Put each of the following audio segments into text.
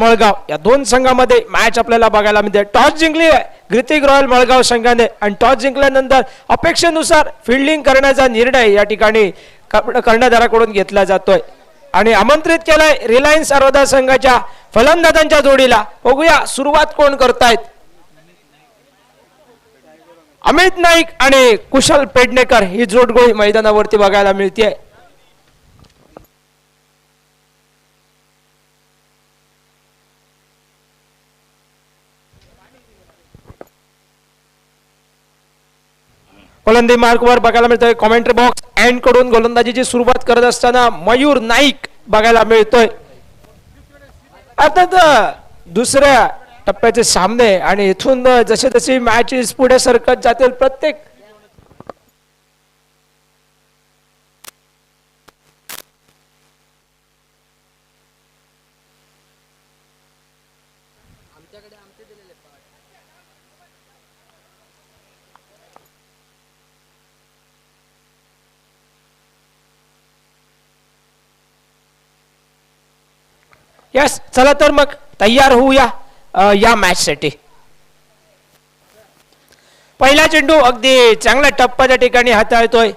मळगाव या दोन संघामध्ये मॅच आपल्याला बघायला मिळते. टॉस जिंकली ग्रितिक रॉयल मळगाव संघाने आणि टॉस जिंकल्यानंतर अपेक्षेनुसार फिल्डिंग करण्याचा निर्णय या ठिकाणी कर्णधाराकडून घेतला जातोय आणि आमंत्रित केलाय रिलायन्स सारोदा संघाच्या फलंदाजांच्या जोडीला. बघूया सुरुवात कोण करतायत. अमित नाईक आणि कुशल पेडणेकर ही जोडगोळी मैदानावरती बघायला मिळते. गोलंदाजी मार्कवर बघायला मिळतोय. कॉमेंट्री बॉक्स एंड कडून गोलंदाजीची सुरुवात करत असताना मयूर नाईक बघायला मिळतोय. अर्थात दुसऱ्या टप्प्याचे सामने आणि इथून जसे जसे मॅचेस पुढे सरकत जातील प्रत्येक यस चला तर मग तयार होऊया या मॅच साठी. पहिला चेंडू अगदी चांगल्या टप्प्याच्या ठिकाणी हाताळतोय.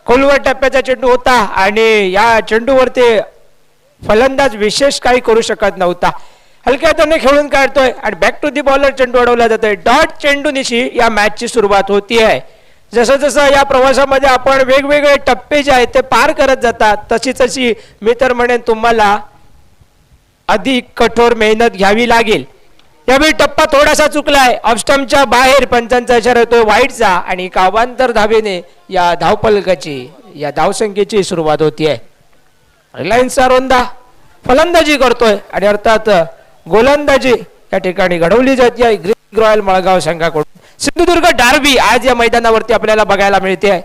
खोलवर टप्प्याचा चेंडू होता आणि या चेंडूवरती फलंदाज विशेष काही करू शकत नव्हता. हलक्या हाताने खेळून काढतोय आणि बॅक टू दी बॉलर चेंडू अडवला जातोय. डॉट चेंडू निशी या मॅचची सुरुवात होतीये. जसं जसं या प्रवासामध्ये आपण वेगवेगळे टप्पे जे आहेत ते पार करत जातात तशी तशी मी तर म्हणेन तुम्हाला अधिक कठोर मेहनत घ्यावी लागेल. यावेळी टप्पा थोडासा चुकलाय. ऑफस्टंपच्या बाहेर पंचांचा इशारा येतोय वाईटचा आणि कावांतर धावेने या धावफलकाची या धावसंख्येची सुरुवात होतीये. रिलायन्स सारोदा फलंदाजी करतोय आणि अर्थात गोलंदाजी या ठिकाणी घडवली जाते ग्रीक रॉयल मळगाव संघाकडून. सिंधुदुर्ग डार्बी आज या मैदानावरती आपल्याला बघायला मिळते.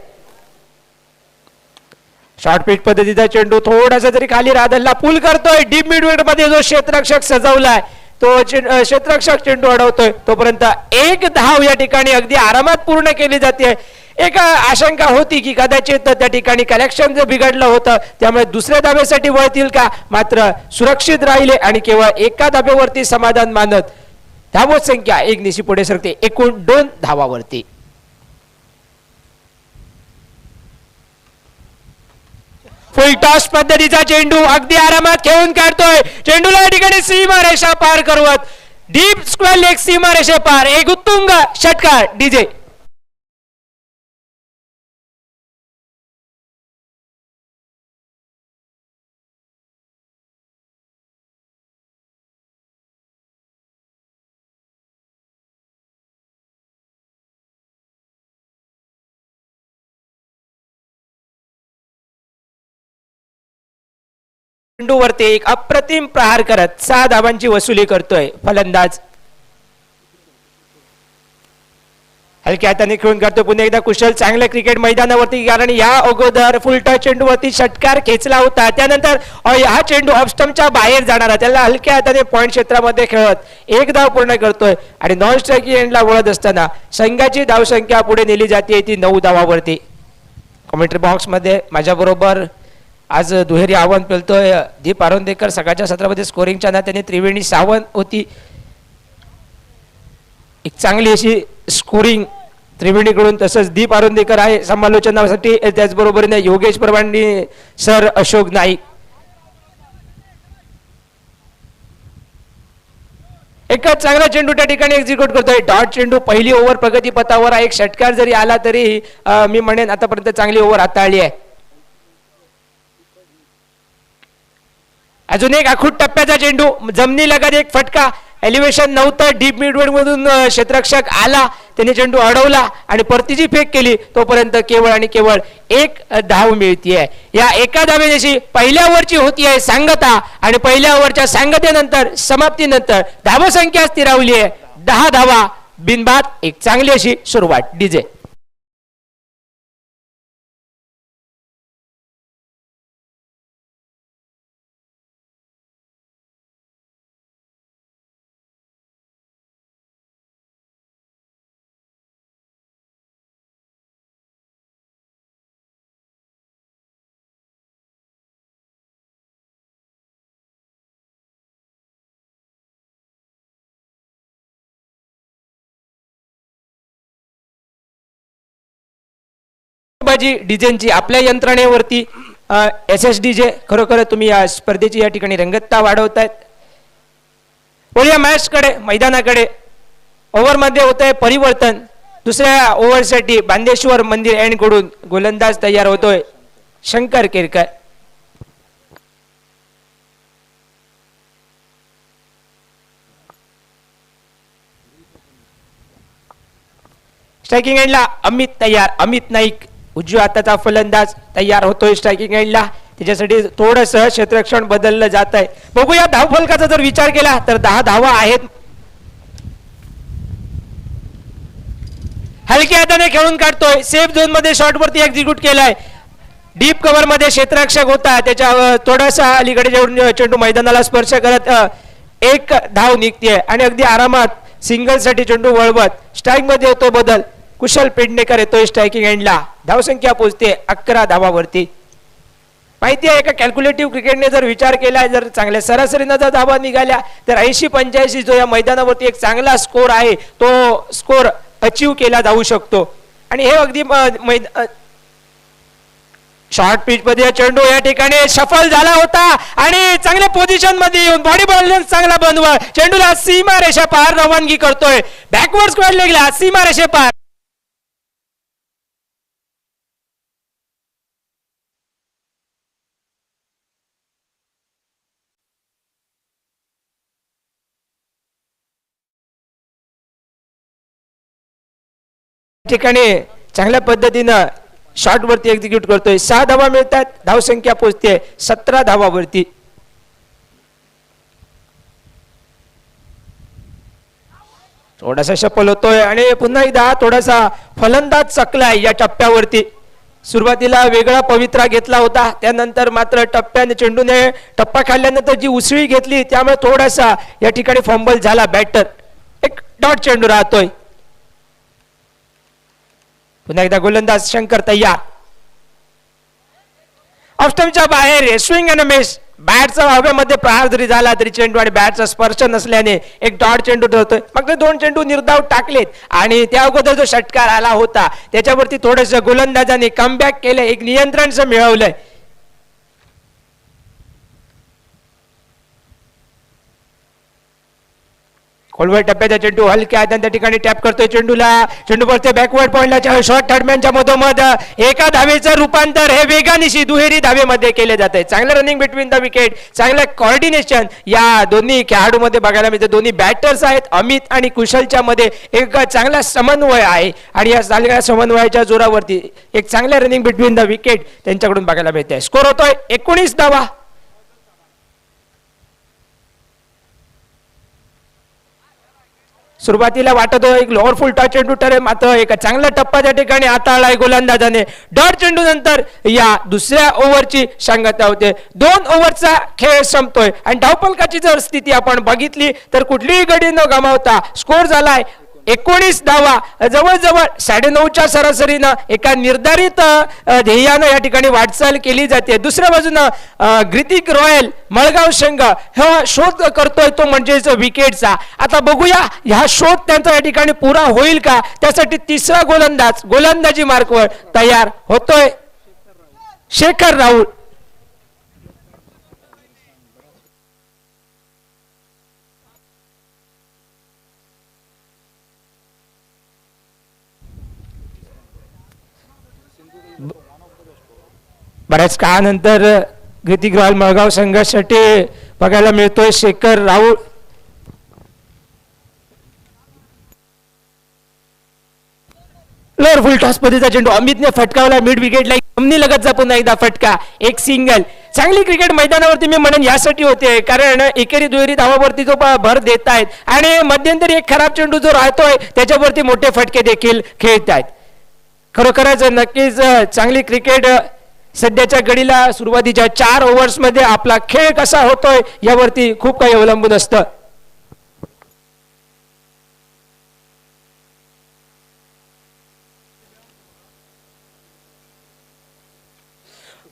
शॉर्ट पिच पद्धतीचा चेंडू थोडासा जरी खाली राधनला पूल करतोय. डीप मिडविकेट मध्ये जो क्षेत्ररक्षक सजवलाय तो क्षेत्ररक्षक चेंडू अडवतोय. तोपर्यंत एक धाव या ठिकाणी अगदी आरामात पूर्ण केली जाते. एक आशंका होती की कदाचित त्या ठिकाणी कलेक्शन जे बिघडलं होतं त्यामुळे दुसऱ्या धाब्यासाठी वळतील का, मात्र सुरक्षित राहिले आणि केवळ एका धाब्यावरती समाधान मानत धावत संख्या एक निशी पुढे सरकते एकूण 2 धावावरती. फुल टॉस पद्धतीचा चेंडू अगदी आरामात खेळून काढतोय. चेंडूला या ठिकाणी सीमा रेषा पार करवत डीप स्क्वेअर लेग सीमा रेषे पार एक उत्तुंग षटकार डीजे. चेंडूवरती एक अप्रतिम प्रहार करत 6 धावांची वसुली करतोय फलंदाज. हलक्या हाताने खेळून काढतो पुन्हा एकदा कुशल चांगल्या क्रिकेट मैदानावरती, कारण या अगोदर फुल टॉस चेंडूवरती षटकार खेचला होता. त्यानंतर हा चेंडू ऑफस्टंपच्या बाहेर जाणारा त्याला हलक्या हाताने पॉइंट क्षेत्रामध्ये खेळत एक धाव पूर्ण करतोय आणि नॉन स्ट्राइक एंडला वळत असताना संघाची धावसंख्या पुढे नेली जाते ती 9 धावावरती. कॉमेंट्री बॉक्स मध्ये माझ्या बरोबर आज दुहेरी आव्हान पेलतोय दीप आरोंदेकर. सकाळच्या सत्रामध्ये स्कोरिंगच्या नात्याने त्रिवेणी सावंत होती. एक चांगली अशी स्कोरिंग त्रिवेणीकडून, तसंच दीप आरोंदेकर आहे समालोचनासाठी. त्याचबरोबरीने योगेश परवांनी सर, अशोक नाईक. एक चांगला चेंडू त्या ठिकाणी एक्झिक्यूट करतोय. डॉट चेंडू पहिली ओव्हर प्रगती पथावर. एक षटकार जरी आला तरी मी म्हणेन आतापर्यंत चांगली ओव्हर हाताळली आहे. अजून एक आखूट टप्प्याचा चेंडू जमिनी लगत एक फटका. एलिव्हेशन नव्हतं. डीप मिडविकेट मधून क्षेत्ररक्षक आला, त्याने चेंडू अडवला आणि परतीची फेक केली. तोपर्यंत केवळ आणि केवळ एक धाव मिळतीये. या एका धावेशी पहिल्या ओव्हरची होतीये सांगता आणि पहिल्या ओव्हरच्या सांगतेनंतर समाप्तीनंतर धावसंख्या स्थिरावली आहे 10 धावा बिनबाद. एक चांगली अशी सुरुवात डीजे. आतिषबाजी डिझेनची आपल्या यंत्रणेवरती SSDJ खरोखर तुम्ही या स्पर्धेची या ठिकाणी रंगतता वाढवतायत. वळूया मॅच कडे, मैदानाकडे. ओव्हर मध्ये होत आहे परिवर्तन. दुसऱ्या ओव्हरसाठी बांदेश्वर मंदिर एंड कडून गोलंदाज तयार होतोय शंकर केरकर. स्ट्रायकिंग एंडला अमित तयार. अमित नाईक उजव्या हाताचा फलंदाज तयार होतोय स्ट्रायकिंग एंडला. त्याच्यासाठी थोडस क्षेत्ररक्षण बदललं जात आहे. बघूया धावफलकाचा जर विचार केला तर 10 धावा आहेत. हलक्या हाताने खेळून काढतोय. सेफ झोन मध्ये शॉट वरती एक्झिक्यूट केलाय. डीप कव्हर मध्ये क्षेत्ररक्षक होता, त्याच्या थोडासा अलीकडे जेवढून चेंडू मैदानाला स्पर्श करत एक धाव निघते आणि अगदी आरामात सिंगल साठी चेंडू वळवत स्ट्राईक मध्ये होतो बदल. कुशल पेडणेकर येतोय स्ट्रायकिंग एंडला. धावसंख्या पोहोचते 11 धावावरती. माहिती आहे एका कॅल्क्युलेटिव्ह क्रिकेटने जर विचार केला, जर चांगल्या सरासरीनं जर धावा निघाल्या तर 80-85 जो या मैदानावरती एक चांगला स्कोर आहे तो स्कोर अचीव केला जाऊ शकतो. आणि हे अगदी शॉर्ट पिच मध्ये चेंडू या ठिकाणी सफल झाला होता आणि चांगल्या पोझिशन मध्ये येऊन बॉडी बॅलन्स चांगला बनवा चेंडूला सीमा रेषा पार रवानगी करतोय. बॅकवर्ड स्क्वेअर लेगला सीमा रेषे पार. ठिकाणी चांगल्या पद्धतीनं शॉट वरती एक्झिक्यूट करतोय. 6 धावा मिळतात. धावसंख्या पोहोचते 17 धावावरती. थोडासा सफल होतोय आणि पुन्हा एकदा थोडासा फलंदाज चकलाय या टप्प्यावरती. सुरुवातीला वेगळा पवित्रा घेतला होता, त्यानंतर मात्र टप्प्याने चेंडूने टप्पा खाल्ल्यानंतर जी उसळी घेतली त्यामुळे थोडासा या ठिकाणी फंबल झाला बॅटर. एक डॉट चेंडू राहतोय. पुन्हा एकदा गोलंदाज शंकर तयार. ऑफस्टंपच्या बाहेर स्विंग अँड मिस. बॅटचा हवेमध्ये प्रहार जरी झाला तरी चेंडू आणि बॅटचा स्पर्श नसल्याने एक डॉट चेंडू ठरतोय. मग ते 2 चेंडू निर्धाव टाकलेत आणि त्या अगोदर जो षटकार आला होता त्याच्यावरती थोडस गोलंदाजाने कमबॅक केलं, एक नियंत्रण मिळवलंय. खोलवर टप्प्याचा चेंडू हलक्या त्या ठिकाणी टॅप करतोय चेंडूला. चेंडू पडते बॅकवर्ड पॉइंटला. शॉर्ट थर्डमॅनच्या मधोमध एका धावेचं रूपांतर हे वेगानिशी दुहेरी धावेमध्ये केले जात आहे. चांगलं रनिंग बिटवीन द विकेट, चांगलं कॉर्डिनेशन या दोन्ही खेळाडूमध्ये बघायला मिळते. दोन्ही बॅटर्स आहेत अमित आणि कुशलच्या मध्ये एक चांगला समन्वय आहे आणि या चांगल्या समन्वयाच्या जोरावरती एक चांगलं रनिंग बिटवीन द विकेट त्यांच्याकडून बघायला मिळते. स्कोर होतोय 19 धावा. सुरुवातीला वाटत हो एक लोअर फुल टच चेंडू ठरेल, मात्र एक चांगला टप्पा त्या ठिकाणी हाताळलाय गोलंदाजाने. डॉट चेंडू नंतर या दुसऱ्या ओव्हरची सांगता होते. 2 ओव्हरचा खेळ संपतोय आणि धावफलकाची जर स्थिती आपण बघितली तर कुठलीही गडी न गमावता स्कोर झालाय 19 धावा. जवळजवळ 9.5च्या सरासरीनं एका निर्धारित ध्येयानं या ठिकाणी वाटचाल केली जाते. दुसऱ्या बाजूनं ग्रितिक रॉयल मळगाव संघ हा शोध करतोय तो म्हणजेच विकेटचा. आता बघूया ह्या शोध त्यांचा या ठिकाणी पुरा होईल का. त्यासाठी तिसरा गोलंदाज गोलंदाजी मार्कवर तयार होतोय शेखर राहुल. बऱ्याच काळानंतर ग्रितिक रॉयल मळगाव संघासाठी बघायला मिळतोय शेखर राहुल. लोअर फुल टॉस पद्धतीचा चेंडू अमितने फटकावला मिड विकेटला. जमनी लगतचा पुन्हा एकदा फटका, एक सिंगल. चांगली क्रिकेट मैदानावरती मी म्हणेन यासाठी होते कारण एकेरी दुहेरी धावावरती जो भर देत आहेत आणि मध्यंतरी एक खराब चेंडू जो राहतोय त्याच्यावरती मोठे फटके देखील खेळत आहेत. खरोखरच नक्कीच चांगली क्रिकेट सध्याच्या घडीला सुरुवातीच्या 4 ओव्हर्स मध्ये आपला खेळ कसा होतोय यावरती खूप काही अवलंबून असतं.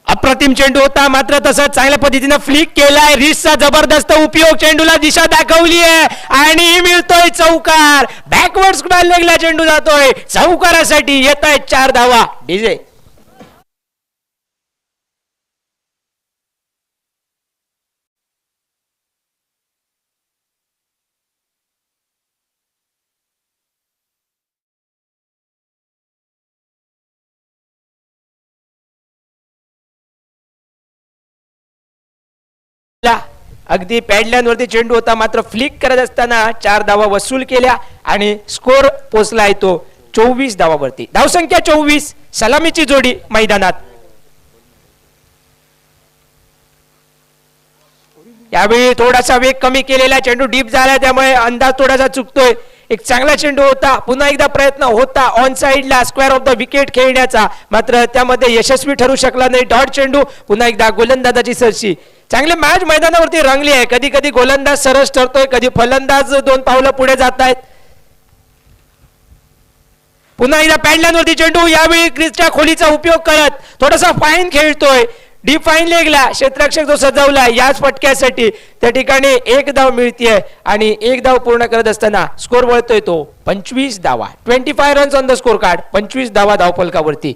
अप्रतिम चेंडू होता, मात्र तसं चांगल्या पद्धतीने फ्लिक केलाय. रिसचा जबरदस्त उपयोग, चेंडूला दिशा दाखवली आहे आणि मिळतोय चौकार. बॅकवर्ड स्क्वेअर लेगला चेंडू जातोय. चौकारासाठी येत आहेत 4 धावा. डीजे अगदी पॅडलॅनवरती चेंडू होता, मात्र फ्लिक करत असताना 4 धावा वसूल केल्या आणि स्कोर पोचलाय तो 24 धावावरती. धावसंख्या 24. सलामीची जोडी मैदानात. यावेळी थोडासा वेग कमी केलेला, चेंडू डीप झाला त्यामुळे अंदाज थोडासा चुकतोय. एक चांगला चेंडू होता, पुन्हा एकदा प्रयत्न होता ऑन साइडला स्क्वेअर ऑफ द विकेट खेळण्याचा, मात्र त्यामध्ये यशस्वी ठरू शकला नाही. डॉट चेंडू. पुन्हा एकदा गोलंदाजाची सरशी. चांगली मॅच मैदानावरती रंगली आहे. कधी कधी गोलंदाज सरस ठरतोय, कधी फलंदाज 2 पावलं पुढे जात आहेत. पुन्हा एकदा पॅडलॅनवरती चेंडू. यावेळी क्रीजच्या खोलीचा उपयोग करत थोडासा फाईन खेळतोय. डीप फाईन लेगला क्षेत्ररक्षक जो सजवला याच फटक्यासाठी त्या ठिकाणी 1 धाव मिळतीये आणि 1 धाव पूर्ण करत असताना स्कोर वळतोय तो 25 धावा. 25 runs on the score card. 25 धावा धावफलकावरती.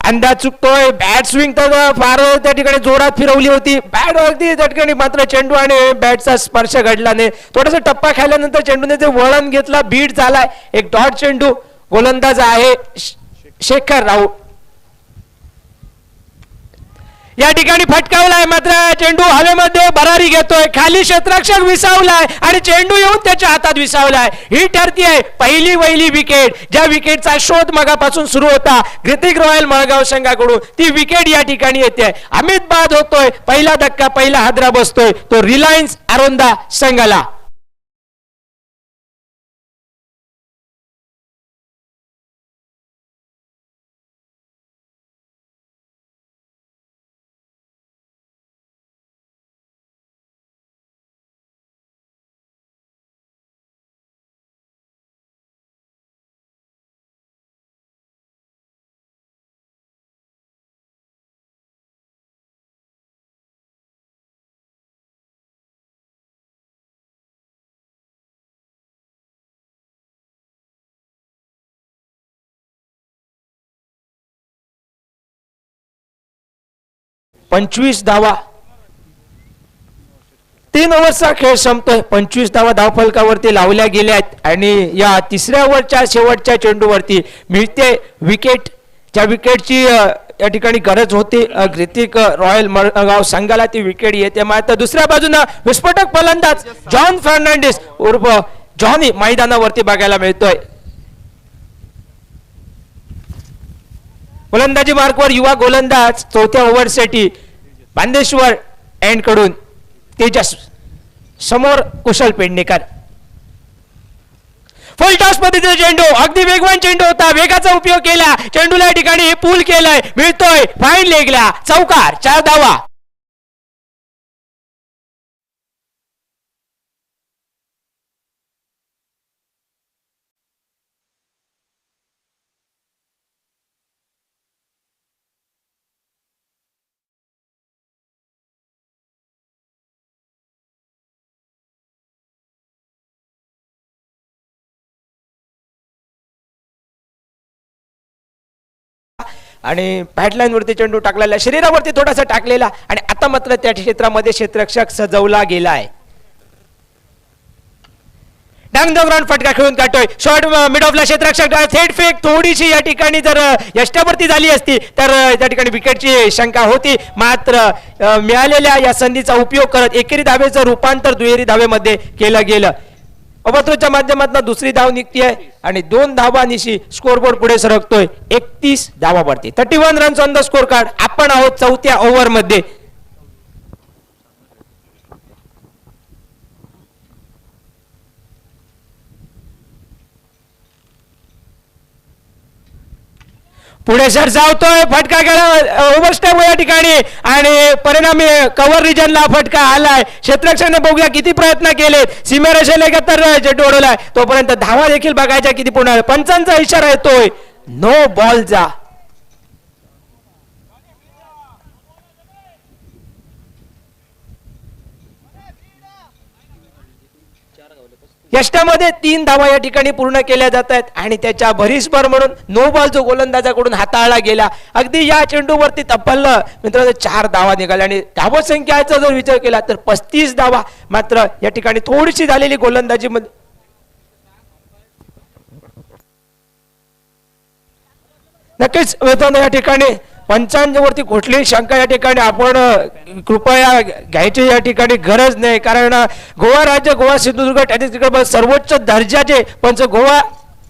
अंदाज चुकतोय. बॅट स्विंग तर फार त्या ठिकाणी जोरात फिरवली होती बॅट अगदी त्या ठिकाणी, मात्र चेंडू आणि बॅटचा स्पर्श घडला नाही. थोडासा टप्पा खाल्ल्यानंतर चेंडूने ते वळण घेतला, बीट झालाय. एक डॉट चेंडू. गोलंदाज आहे शेखर राव. या ठिकाणी फटकावलाय, मात्र चेंडू हवेमध्ये भरारी घेतोय. खाली क्षेत्ररक्षक विसावलाय आणि चेंडू येऊन त्याच्या हातात विसावलाय. ही ठरतीये पहिली विकेट. ज्या विकेटचा शोध मगापासून सुरू होता ग्रितिक रॉयल मळगाव संघाकडून, ती विकेट या ठिकाणी येते. अमित बाद होतोय. पहिला धक्का, पहिला हादरा बसतोय तो रिलायन्स आरोंदा संघाला. पंचवीस धावा. 3 ओव्हरचा खेळ संपतोय. 25 धावा धावफलकावरती लावल्या गेल्या आहेत आणि या 3ऱ्या ओव्हरच्या शेवटच्या चेंडूवरती मिळते विकेट. ज्या विकेटची या ठिकाणी गरज होती ग्रितिक रॉयल मळगाव संघाला, ती विकेट येते. मात्र दुसऱ्या बाजूला विस्फोटक फलंदाज जॉन फर्नांडिस उर्फ जॉनी मैदानावरती बघायला मिळतोय. गोलंदाजी मार्कवर युवा गोलंदाज 4थ्या ओव्हरसाठी बांदेश्वर एंड कडून तेजस, समोर कुशल पेडणेकर. फुल टॉस पद्धतीचा चेंडू. अगदी वेगवान चेंडू होता, वेगाचा उपयोग केला. चेंडूला या ठिकाणी पूल केलाय, मिळतोय फाईन लेगला. चौकार. 4 धावा. आणि पॅडलाईन वरती चेंडू टाकलेला, शरीरावरती थोडासा टाकलेला आणि आता मात्र त्या क्षेत्रामध्ये क्षेत्ररक्षक सजवला गेलाय. डांग ग्राउंड फटका खेळून काढतोय. शॉर्ट मिड ऑफला क्षेत्ररक्षक थेट फेक. थोडीशी या ठिकाणी जर यष्टावरती झाली असती तर त्या ठिकाणी विकेटची शंका होती, मात्र मिळालेल्या या संधीचा उपयोग करत एकेरी धावेचं रूपांतर दुहेरी धावेमध्ये केलं गेलं. अवतरच्या माध्यमातून दुसरी धाव निघतीये आणि 2 धावांनिशी स्कोरबोर्ड पुढे सरकतोय. 31 धावावरती. 31 runs on the score card. आपण आहोत 4थ्या ओव्हर मध्ये. पुढे सर जावतोय. फटका गेला ओव्हरस्टेप या ठिकाणी आणि परिणामी कव्हर रिजनला फटका आलाय. क्षेत्ररक्षकाने बघूया किती प्रयत्न केलेत. सीमारेषेला तर चेंडू उडवलाय, तोपर्यंत धावा देखील बघायच्या किती पुन्हा. पंचांचा इशारा येतोय नो बॉलचा. यष्टामध्ये 3 धावा या ठिकाणी पूर्ण केल्या जात आहेत आणि त्याच्या भरीसभर म्हणून नो बॉल जो गोलंदाजाकडून हाताळला गेला. अगदी या चेंडूवरती तब्बल मित्रांनो 4 धावा निघाल्या आणि धावसंख्येचा जर विचार केला तर 35 धावा. मात्र या ठिकाणी थोडीशी झालेली गोलंदाजी मध्ये नक्कीच मित्रांनो, या ठिकाणी पंचांवरती कुठलीही शंका या ठिकाणी आपण कृपया घ्यायची या ठिकाणी गरज नाही, कारण गोवा राज्य, गोवा सिंधुदुर्ग टेनिस क्रिकेट सर्वोच्च दर्जाचे पंच, गोवा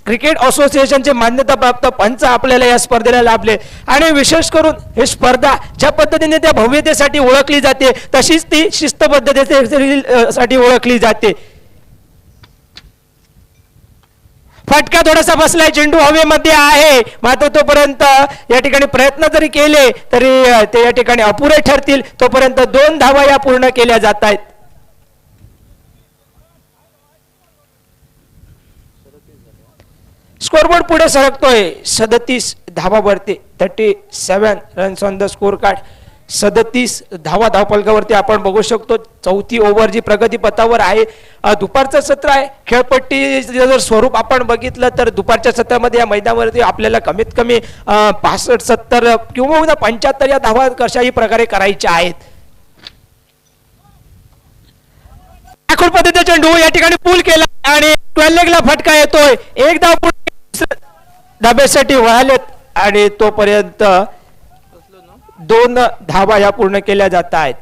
क्रिकेट असोसिएशनचे मान्यता प्राप्त पंच आपल्याला या स्पर्धेला लाभले. आणि विशेष करून ही स्पर्धा ज्या पद्धतीने त्या भव्यतेसाठी ओळखली जाते तशीच ती शिस्तबद्धतेसाठी ओळखली जाते. फटका थोडासा बसलाय, चेंडू हवेमध्ये आहे, मात्र तोपर्यंत या ठिकाणी प्रयत्न जरी केले तरी ते या ठिकाणी अपुरे ठरतील. तोपर्यंत 2 धावा या पूर्ण केल्या जात आहेत. स्कोरबोर्ड पुढे सरकतोय 37 धावावरती, 37 runs on the score card. 37 धावा धावफलकावरती आपण बघू शकतो. चौथी ओव्हर जी प्रगती पथावर आहे. दुपारचं सत्र आहे. खेळपट्टीचं जर स्वरूप आपण बघितलं तर दुपारच्या सत्रामध्ये या मैदानावरती आपल्याला कमीत कमी 65, 70 किंवा 75 या धावा कशाही प्रकारे करायच्या आहेत. पद्धतीचा चेंडू या ठिकाणी पूल केला आणि 12 लेगला फटका येतोय. एक धाव धाब्यासाठी वळालेत आणि तोपर्यंत 2 धावा या पूर्ण केल्या जात आहेत.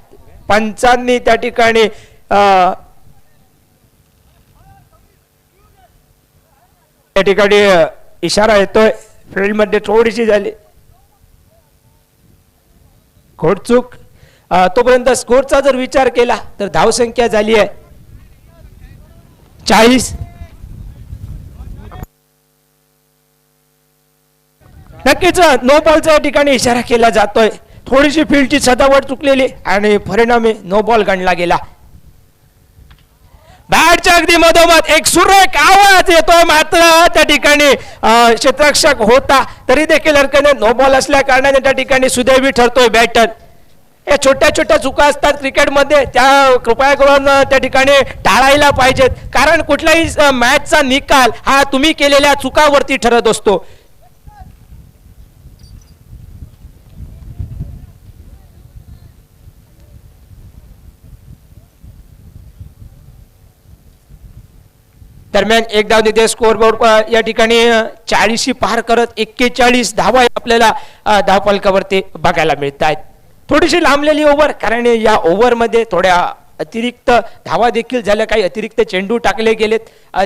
पंचांनी त्या ठिकाणी त्या ठिकाणी इशारा येतोय. फील्ड मध्ये थोडीशी झाली घोडचूक. तोपर्यंत स्कोरचा जर विचार केला तर धावसंख्या झाली आहे 40. नक्कीच नो बॉलचा या ठिकाणी इशारा केला जातोय. थोडीशी फील्डची सजावट चुकलेली आणि परिणामी नो बॉल गणला गेला. बॅटच्या अगदी मधोमध एक सुरेख आवाज येतोय, मात्र त्या ठिकाणी क्षेत्ररक्षक होता तरी देखील हरकत नो बॉल असल्या कारणाने त्या ठिकाणी सुदैवी ठरतोय बॅटर. या छोट्या छोट्या चुका असतात क्रिकेटमध्ये, त्या कृपया करून त्या ठिकाणी टाळायला पाहिजेत, कारण कुठलाही मॅचचा निकाल हा तुम्ही केलेल्या चुकावरती ठरत असतो. दरम्यान एक धाव देते. स्कोरबोर्ड या ठिकाणी 40 पार करत 41 धावा आपल्याला धावफलकावरती बघायला मिळत आहेत. थोडीशी लांबलेली ओव्हर, कारण या ओव्हरमध्ये थोड्या अतिरिक्त धावा देखील झाल्या, काही अतिरिक्त चेंडू टाकले गेलेत,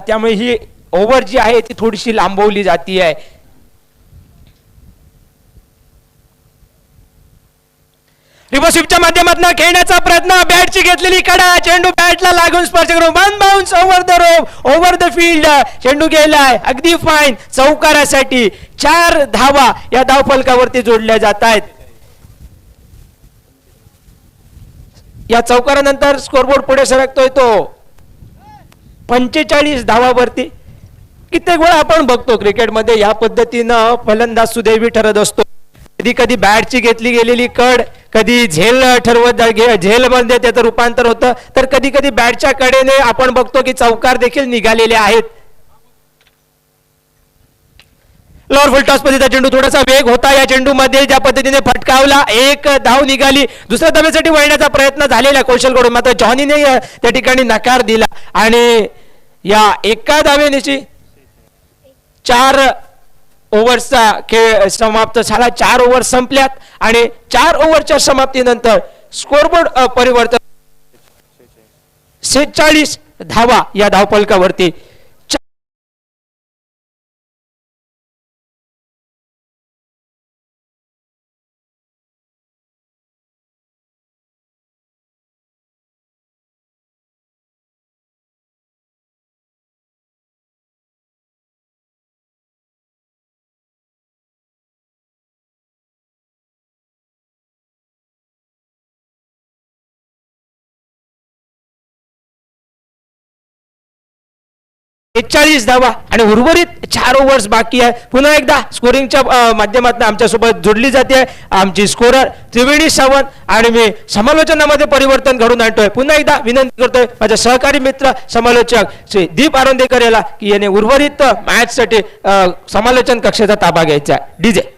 त्यामुळे ही ओव्हर जी आहे ती थोडीशी लांबवली जाती आहे. रिव्हर्सिपच्या माध्यमातून खेळण्याचा प्रयत्न, बॅटची घेतलेली कडा, चेंडू बॅटला लागून स्पर्श करून one bounce over the rope, over the field. चेंडू गेलाय अगदी फाईन चौकारासाठी. 4 धावा या धावफलकावरती जोडल्या जात आहेत. या चौकारानंतर स्कोरबोर्ड पुढे सरकतोय तो 45 धावावरती. कित्येक वेळा आपण बघतो क्रिकेटमध्ये या पद्धतीनं फलंदाज सुदैवी ठरत असतो. कधी कधी बॅटची घेतली गेलेली कड, कधी झेल ठरवत झेल मध्ये त्याचं रूपांतर होतं, तर कधी कधी बॅटच्या कडेने आपण बघतो की चौकार देखील निघालेले आहेत. लोअर फुल टॉस मध्ये चेंडू थोडासा वेग होता या चेंडू मध्ये, ज्या पद्धतीने फटकावला, एक धाव निघाली. दुसऱ्या धावेसाठी वळण्याचा प्रयत्न झालेला कौशलकडून, मात्र जॉनीने त्या ठिकाणी नकार दिला आणि या एका धावेनिशी 4 ओव्हर्सचा खेळ समाप्त झाला. 4 ओव्हर संपल्यात आणि 4 ओव्हरच्या समाप्तीनंतर स्कोरबोर्ड परिवर्तन 46 धावा या धावफलकावरती. चाळीस धावा आणि उर्वरित 4 ओव्हर्स बाकी आहे. पुन्हा एकदा स्कोरिंगच्या माध्यमातून आमच्यासोबत जोडली जाते आमची स्कोरर त्रिवेणी सावंत, आणि मी समालोचनामध्ये परिवर्तन घडून आणतोय. पुन्हा एकदा विनंती करतोय माझ्या सहकारी मित्र समालोचक श्री दीप आरोंदेकर याला की याने उर्वरित मॅचसाठी समालोचन कक्षेचा ताबा घ्यायचा. DJ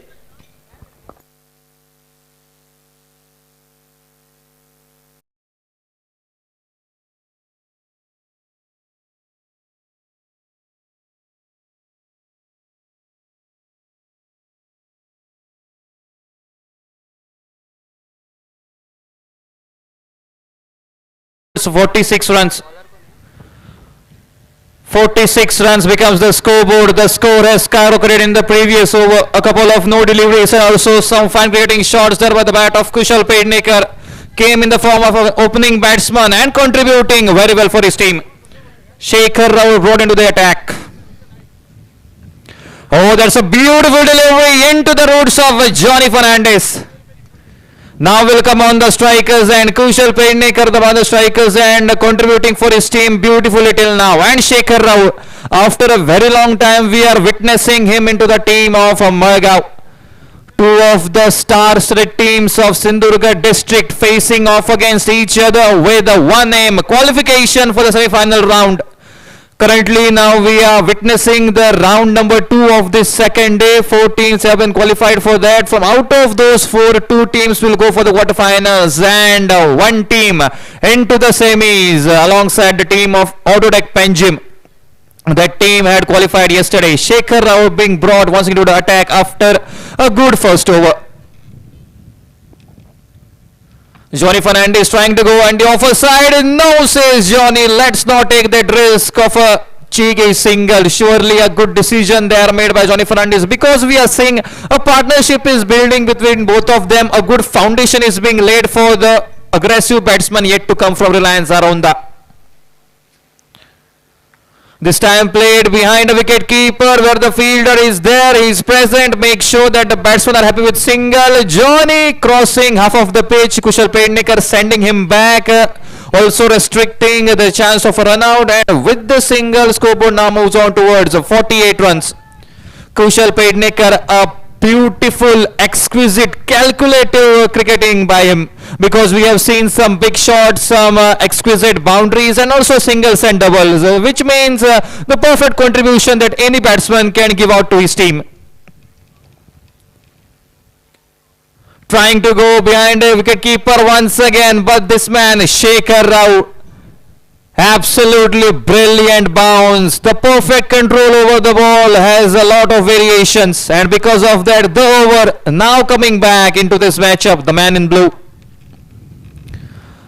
46 runs. 46 runs becomes the scoreboard. The score has skyrocketed in the previous over. A couple of no deliveries and also some fine cricketing shots there by the bat of Kushal Pednekar came in the form of an opening batsman and contributing very well for his team. Shekhar Rao brought into the attack. Oh, that's a beautiful delivery into the roots of Johnny Fernandez. Now will come on the strikers and Kushal Pednekar the strikers and contributing for his team beautifully till now. And Shekhar Rao, after a very long time we are witnessing him into the team of Margao. Two of the star-studded teams of Sindhudurga district facing off against each other with one aim, qualification for the semi-final round. Currently now we are witnessing the round number 2 of this second day. 4 teams have been qualified for that. From out of those 4, 2 teams will go for the quarterfinals and 1 team into the semis alongside the team of Autodeck Panjim. That team had qualified yesterday. Shekhar Rao being brought once into the attack after a good first over. Johnny Fernandez trying to go and the offer side. No, says Johnny. Let's not take that risk of a cheeky single. Surely a good decision there made by Johnny Fernandez, because we are seeing a partnership is building between both of them. A good foundation is being laid for the aggressive batsman yet to come from Reliance Aronda. This time played behind a wicket keeper where the fielder is there, he is present, make sure that the batsmen are happy with single. Johnny crossing half of the pitch, Kushal Pednekar sending him back, also restricting the chance of a run out, and with the single, scoreboard now moves on towards 48 runs. Kushal Pednekar, a beautiful, exquisite, calculative cricketing by him, because we have seen some big shots, some exquisite boundaries and also singles and doubles, which means the perfect contribution that any batsman can give out to his team. Trying to go behind a wicketkeeper once again, but this man Shekhar Rao, absolutely brilliant bounce. The perfect control over the ball has a lot of variations, and because of that the over now coming back into this matchup, the man in blue.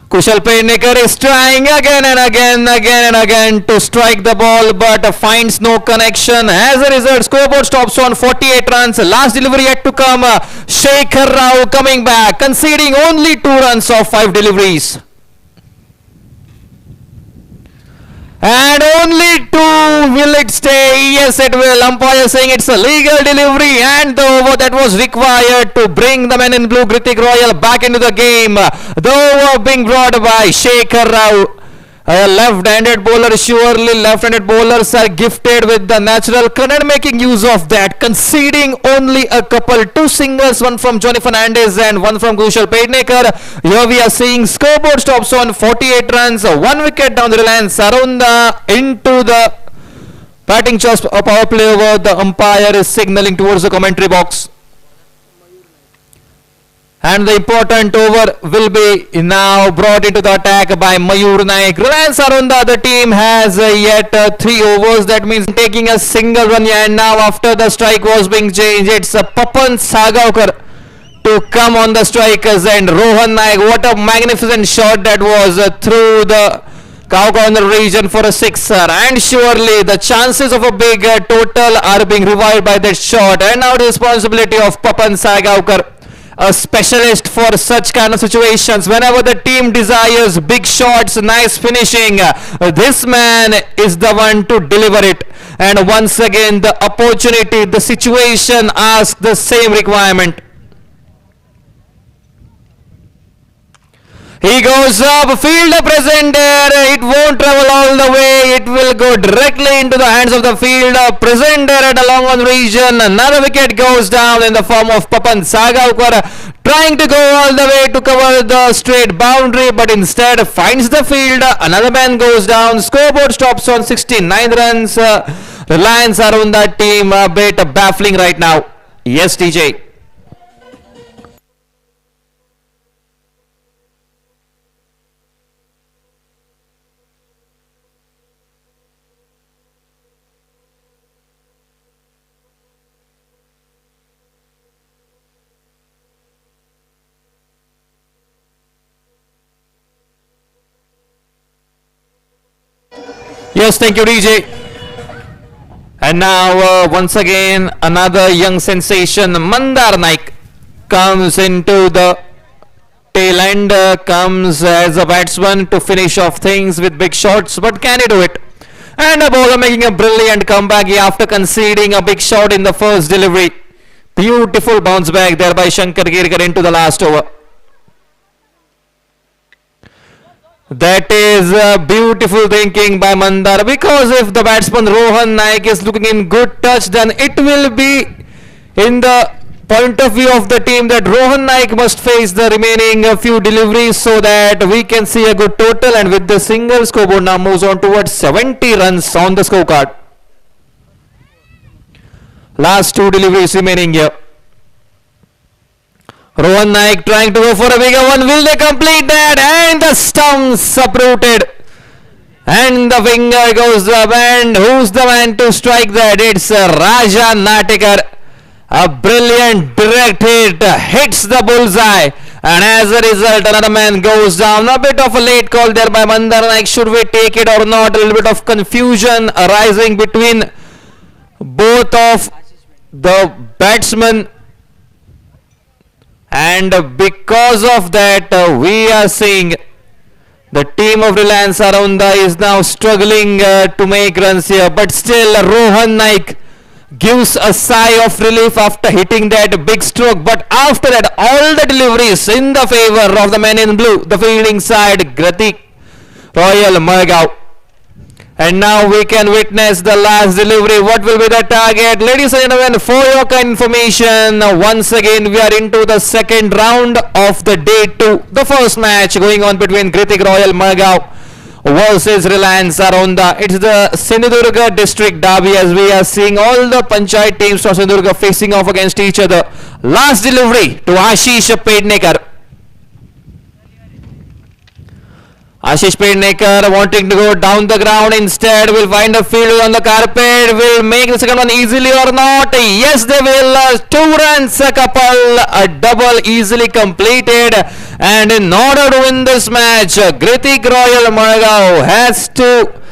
Kushal Pednekar is trying again and again to strike the ball, but finds no connection. As a result, scoreboard stops on 48 runs. Last delivery yet to come. Shekhar Rao coming back, conceding only 2 runs of 5 deliveries. And only 2. Will it stay? Yes, it will. Umpire saying it's a legal delivery, and the over that was required to bring the man in blue, Hrithik Royal, back into the game. The over being brought by Shekhar Rao. A left-handed bowler, surely left-handed bowlers are gifted with the natural current, making use of that, conceding only a couple, 2 singles, one from Johnny Fernandez and one from Kushal Pednekar. Here we are seeing scoreboard stops on 48 runs, 1 wicket down the Reliance Arunda into the batting choice. A power play over. The umpire is signaling towards the commentary box. And the important over will be now brought into the attack by Mayur Naik. Reliance Arunda, the team has yet 3 overs. That means taking a single run. And now after the strike was being changed, it's Papan Sagaukar to come on the strikers. And Rohan Naik, what a magnificent shot that was through the cow corner region for a sixer. And surely the chances of a big total are being revived by that shot. And now the responsibility of Papan Sagaukar, a specialist for such kind of situations. Whenever the team desires big shots, nice finishing, this man is the one to deliver it. And once again, the opportunity, the situation asks the same requirement. He goes up, fielder present there, it won't travel all the way, it will go directly into the hands of the fielder present there at a long on region. Another wicket goes down in the form of Papan Sagaukar, trying to go all the way to cover the straight boundary, but instead finds the fielder. Another man goes down. Scoreboard stops on 69 runs. Reliance Arunda team a bit baffling right now. Yes, TJ. Yes, thank you, DJ. And now, once again, another young sensation, Mandar Naik, comes into the tail end, comes as a batsman to finish off things with big shots, but can he do it? And a bowler making a brilliant comeback after conceding a big shot in the first delivery. Beautiful bounce back there by Shankar Girkar into the last over. That is beautiful thinking by Mandar, because if the batsman Rohan Naik is looking in good touch, then it will be in the point of view of the team that Rohan Naik must face the remaining few deliveries so that we can see a good total, and with the single, scoreboard now moves on towards 70 runs on the scorecard. Last two deliveries remaining here. Rohan Naik trying to go for a bigger one. Will they complete that? And the stumps uprooted. And the finger goes up. And who's the man to strike that? It's Raja Natekar. A brilliant direct hit hits the bullseye. And as a result, another man goes down. A bit of a late call there by Mandar Naik. Should we take it or not? A little bit of confusion arising between both of the batsmen. And because of that, we are seeing the team of Reliance Arunda is now struggling to make runs here. But still, Rohan Naik gives a sigh of relief after hitting that big stroke. But after that, all the deliveries in the favor of the men in blue, the fielding side, Gratik Royal Margao. And now we can witness the last delivery. What will be the target? Ladies and gentlemen, for your kind information, once again we are into the second round of the day 2. The first match going on between Gratik Royal Margao versus Reliance Arunda. It's the Sindhudurga district derby, as we are seeing all the Panchayat teams from Sindhudurga facing off against each other. Last delivery to Ashish Pednekar. Ashish Pednekar wanting to go down the ground, instead will find a field on the carpet, will make the second one easily or not. Yes, they will. 2 runs a couple, a double easily completed. And in order to win this match, Gratik Royal Margao has to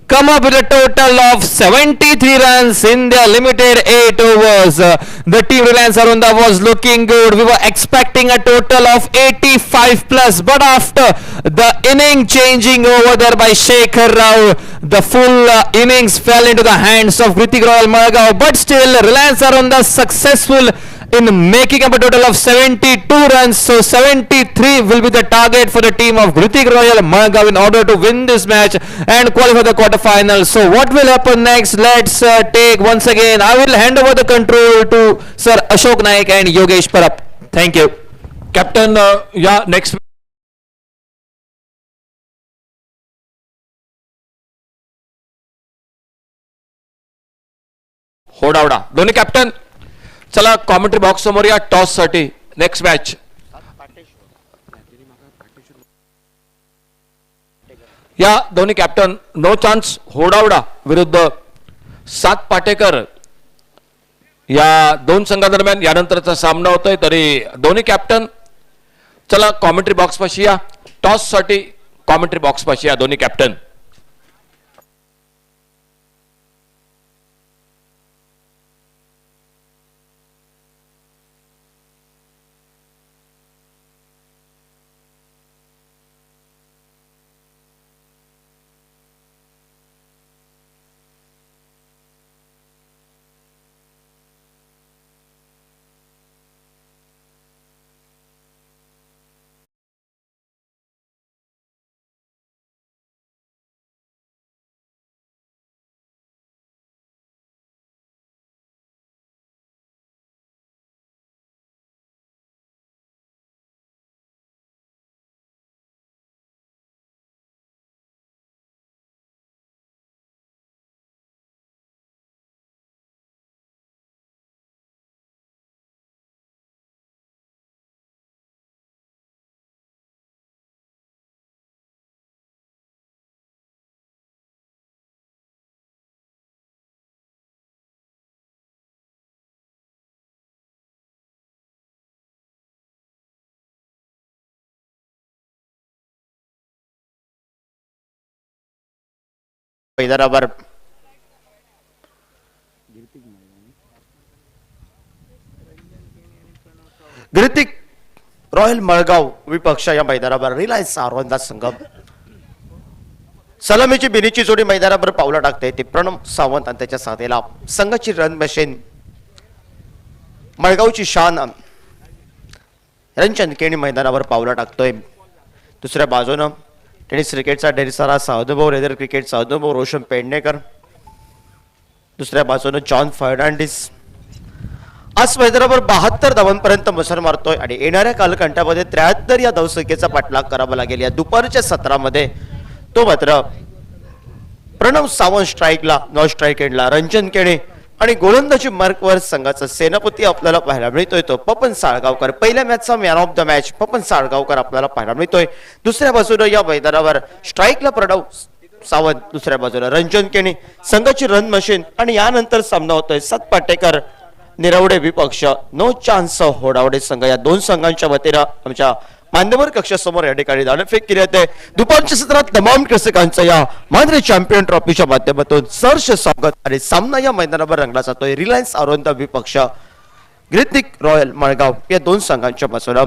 come up with a total of 73 runs in their limited 8 overs. The team Reliance Arunda was looking good. We were expecting a total of 85 plus, but after the inning changing over there by Shekhar Rao, the full innings fell into the hands of Gratik Royal Margao. But still, Reliance Arunda successful in making up a total of 72 runs. So 73 will be the target for the team of Gratik Royal Margao in order to win this match and qualify the quarterfinals. So what will happen next? Let's take once again. I will hand over the control to Sir Ashok Naik and Yogesh Parab. Thank you. Captain, next. Hodawada दोन्ही captain चला commentary box समोर या toss साठी next match या दोन्ही captain no chance Hodawada विरुद्ध सात पाटेकर या दोन संघादरम्यान यानंतरचा सामना होतोय तरी दोन्ही कॅप्टन चला कॉमेंट्री बॉक्स पाशी या टॉस साठी कॉमेंट्री बॉक्स पाशी या दोन्ही कॅप्टन मैदानावर गिरितिक रॉयल मळगाव विपक्ष या मैदानावर रिलायन्स आरोंदा संघ सलामीची बिनीची जोडी मैदानावर पावलं टाकते ती प्रणव सावंत आणि त्याच्या साथीला संघाची रन मशीन मळगावची शान रंजन केणी मैदानावर पावलं टाकतोय. दुसऱ्या बाजूनं टेनिस क्रिकेटचा डेरिसारा साधुभाऊ रेदर क्रिकेट साधुभाऊ रोशन पेडणेकर. दुसऱ्या बाजूनं जॉन फर्नांडिस आज मैदानावर 72 धावांपर्यंत मसर मारतोय आणि येणाऱ्या कालखंडामध्ये 73 या धावसंख्येचा पाठलाग करावा लागेल. या दुपारच्या सत्रामध्ये तो मात्र प्रणव सावंत स्ट्राईकला नॉन स्ट्राईक एंडला रंजन केणे आणि गोलंदाजी मार्कवर संघाचा सेनापती आपल्याला पाहायला मिळतोय तो पपन साळगावकर. पहिल्या मॅचचा man of the match Papan Salgaonkar आपल्याला पाहायला मिळतोय. दुसऱ्या बाजूने या मैदानावर स्ट्राईकला प्रणव सावंत, दुसऱ्या बाजूला रंजन केणे संघाची रन मशीन आणि यानंतर सामना होतोय सात पाटेकर निरवडे विपक्ष नो चान्स होडावडे संघ. या दोन संघांच्या वतीनं आमच्या मान्यवर कक्षासमोर या ठिकाणी दाणफेक केली जाते. दुपारच्या सत्रात तमाम रसिकांचं या मांद्रे चॅम्पियन ट्रॉफीच्या माध्यमातून सहर्ष स्वागत आणि सामना या मैदानावर रंगला जातोय. रिलायन्स आरोंदा विपक्ष गिरितिक रॉयल मळगाव या दोन संघांच्या पासून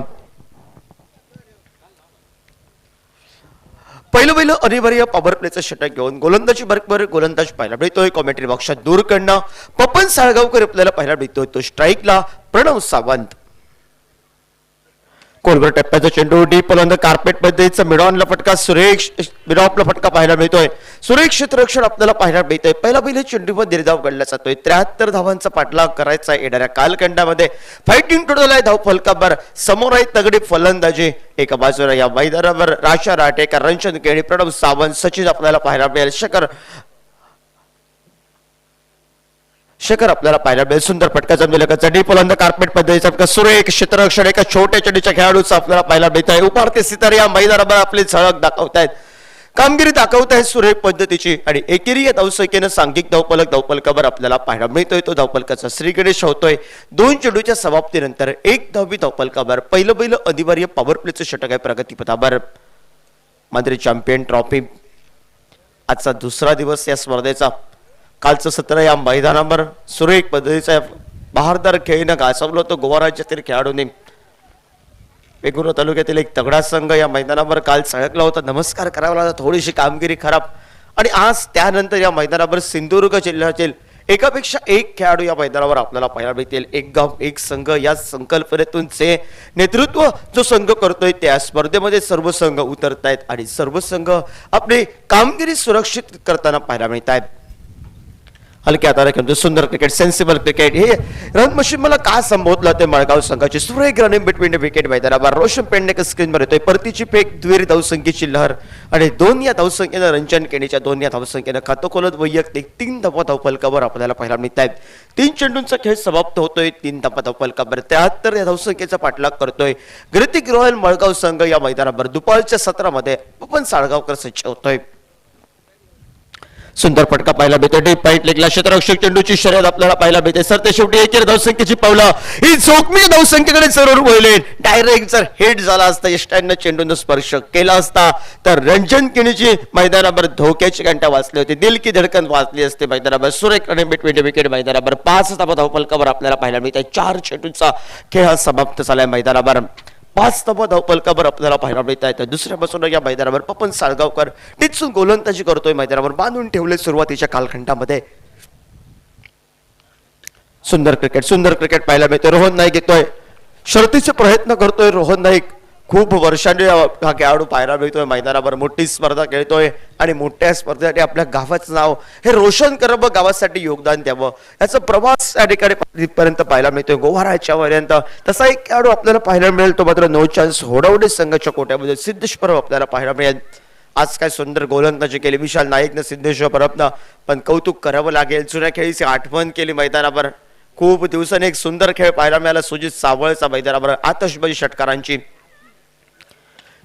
पहिलं अनिवार्य पॉवर प्लेचं षटक घेऊन गोलंदाजी बर्कवर गोलंदाज पाहायला मिळतोय. कॉमेंट्री बॉक्सच्या दूरकडनं पपन साळगावकर आपल्याला पाहायला मिळतोय तो स्ट्राईकला प्रणव सावंत. कोलवर टप्प्याचा चेंडू डीप ऑन द कार्पेट मध्ये मिडॉनला फटका सुरेश मिडॉपला फटका पाहायला मिळतोय. सुरेश क्षेत्ररक्षण आपल्याला पाहायला मिळतोय. पहिल्या चेंडूवर निर्धाव काढला जातोय. 73 धावांचा पाठलाग करायचा येणाऱ्या कालखंडामध्ये फायटिंग टोटल आहे धाव फलकावर समोर आहे तगडी फलंदाजी. एका बाजूला या मैदानावर राशा राटेकर रंजन केणी प्रणव सावंत सचिन आपल्याला पाहायला मिळेल. शेखर आपल्याला पाहायला मिळेल. सुंदर फटका जमलेला डीप ऑन द कार्पेट पद्धतीचा फटका सुरेख क्षेत्ररक्षण एका छोट्या चढीच्या खेळाडूचा आपल्याला पाहायला मिळत आहे. उपारते सितारे या मैदानावर आपली झळक दाखवतायत, कामगिरी दाखवतायत सुरेख पद्धतीची आणि एकेरी या धावसंख्येनं सांघिक धावफलकावर आपल्याला पाहायला मिळतोय तो धावफलकाचा श्री गणेश होतोय. दोन चेंडूच्या समाप्तीनंतर एक धावी धावफलकावर पहिलं अनिवार्य पॉवर प्लेचं षटक आहे प्रगतीपथावर. मांद्रे चॅम्पियन ट्रॉफी आजचा दुसरा दिवस या स्पर्धेचा. कालचं सत्र या मैदानावर सुरेख पद्धतीचा बहारदार खेळीनं गाजवलं होतं गोवा राज्यातील खेळाडूंनी. वेगुर्ला तालुक्यातील एक तगडा संघ या मैदानावर काल सळकला होता. नमस्कार करावा लागला, थोडीशी कामगिरी खराब आणि आज त्यानंतर या मैदानावर सिंधुदुर्ग जिल्ह्यातील एकापेक्षा एक खेळाडू या मैदानावर आपल्याला पाहायला मिळतील. एक गाव एक संघ या संकल्पनेतून जे नेतृत्व जो संघ करतोय त्या स्पर्धेमध्ये सर्व संघ उतरतायत आणि सर्व संघ आपली कामगिरी सुरक्षित करताना पाहायला मिळत आहेत. हलक्या हाताने सुंदर क्रिकेट सेन्सिबल क्रिकेट हे रन मशीन मला का संबोधलं ते मळगाव संघाची सुरेख रनिंग बिटवीन द विकेट मैदानावर रोशन पेडणेकर स्क्रीनवर येतोय. परतीची फेक द्विर धावसंख्येची लहर आणि दोन या धावसंख्येनं रंजन केणीच्या दोन या धावसंख्येनं खातं खोलत वैयक्तिक 3 धावा धावफलकावर आपल्याला पाहायला मिळत आहेत. 3 चेंडूंचा खेळ समाप्त होतोय. 3 धावा धावफलकावर 73 या धावसंख्येचा पाठलाग करतोय गिरितिक रॉयल मळगाव संघ. या मैदानावर दुपारच्या सत्रामध्ये पपन साळगावकर सज्ज होतोय. सुंदर फटका पाहायला मिळते. डीप पाईट लेगला क्षेत्ररक्षक चेंडूची शर्यत आपल्याला पाहायला मिळते. सर ते शेवटी एकेरी धावसंख्येची पावलं ही जोखमी धावसंख्येकडे जरूर वळले. डायरेक्ट जर हिट झाला असता यष्टांना चेंडून स्पर्श केला असता तर रंजन केणीची मैदानावर धोक्याची घंटा वाचली होती, दिल की धडकन वाचली असते मैदानावर. सुरेख रनिंग बिटवीन विकेट मैदानावर 5 धावा धावफलकावर आपल्याला पाहायला मिळते. 4 चेंडूंचा खेळ समाप्त झालाय मैदानावर. 5 धावा धावफलकावर आपल्याला पाहायला मिळत आहे. दुसऱ्या बाजूला या मैदानावर पपन साळगावकर टिचून गोलंदाजी करतोय. मैदानावर बांधून ठेवले सुरुवातीच्या कालखंडामध्ये. सुंदर क्रिकेट पाहायला मिळतोय. रोहन नाईक येतोय, शर्तीचे प्रयत्न करतोय. रोहन नाईक खूप वर्षांनी हा खेळाडू पाहायला मिळतोय मैदानावर. मोठी स्पर्धा खेळतोय आणि मोठ्या स्पर्धेसाठी आपल्या गावाचं नाव हे रोशन करावं, गावासाठी योगदान द्यावं याचा प्रवास या ठिकाणी पर्यंत पाहायला मिळतोय गोवा राज्यापर्यंत. तसा एक खेळाडू आपल्याला पाहायला मिळेल तो मात्र नो चान्स होडावडे संघाच्या कोट्यामध्ये सिद्धेश्वर आपल्याला पाहायला मिळेल. आज काय सुंदर गोलंदाजी केली विशाल नाईकनं सिद्धेश्वर परबनं, पण कौतुक करावं लागेल. जुन्या खेळीची आठवण केली मैदानावर. खूप दिवसांनी एक सुंदर खेळ पाहायला मिळाला सुजित सावळचा मैदानावर. आतषबाजी षटकारांची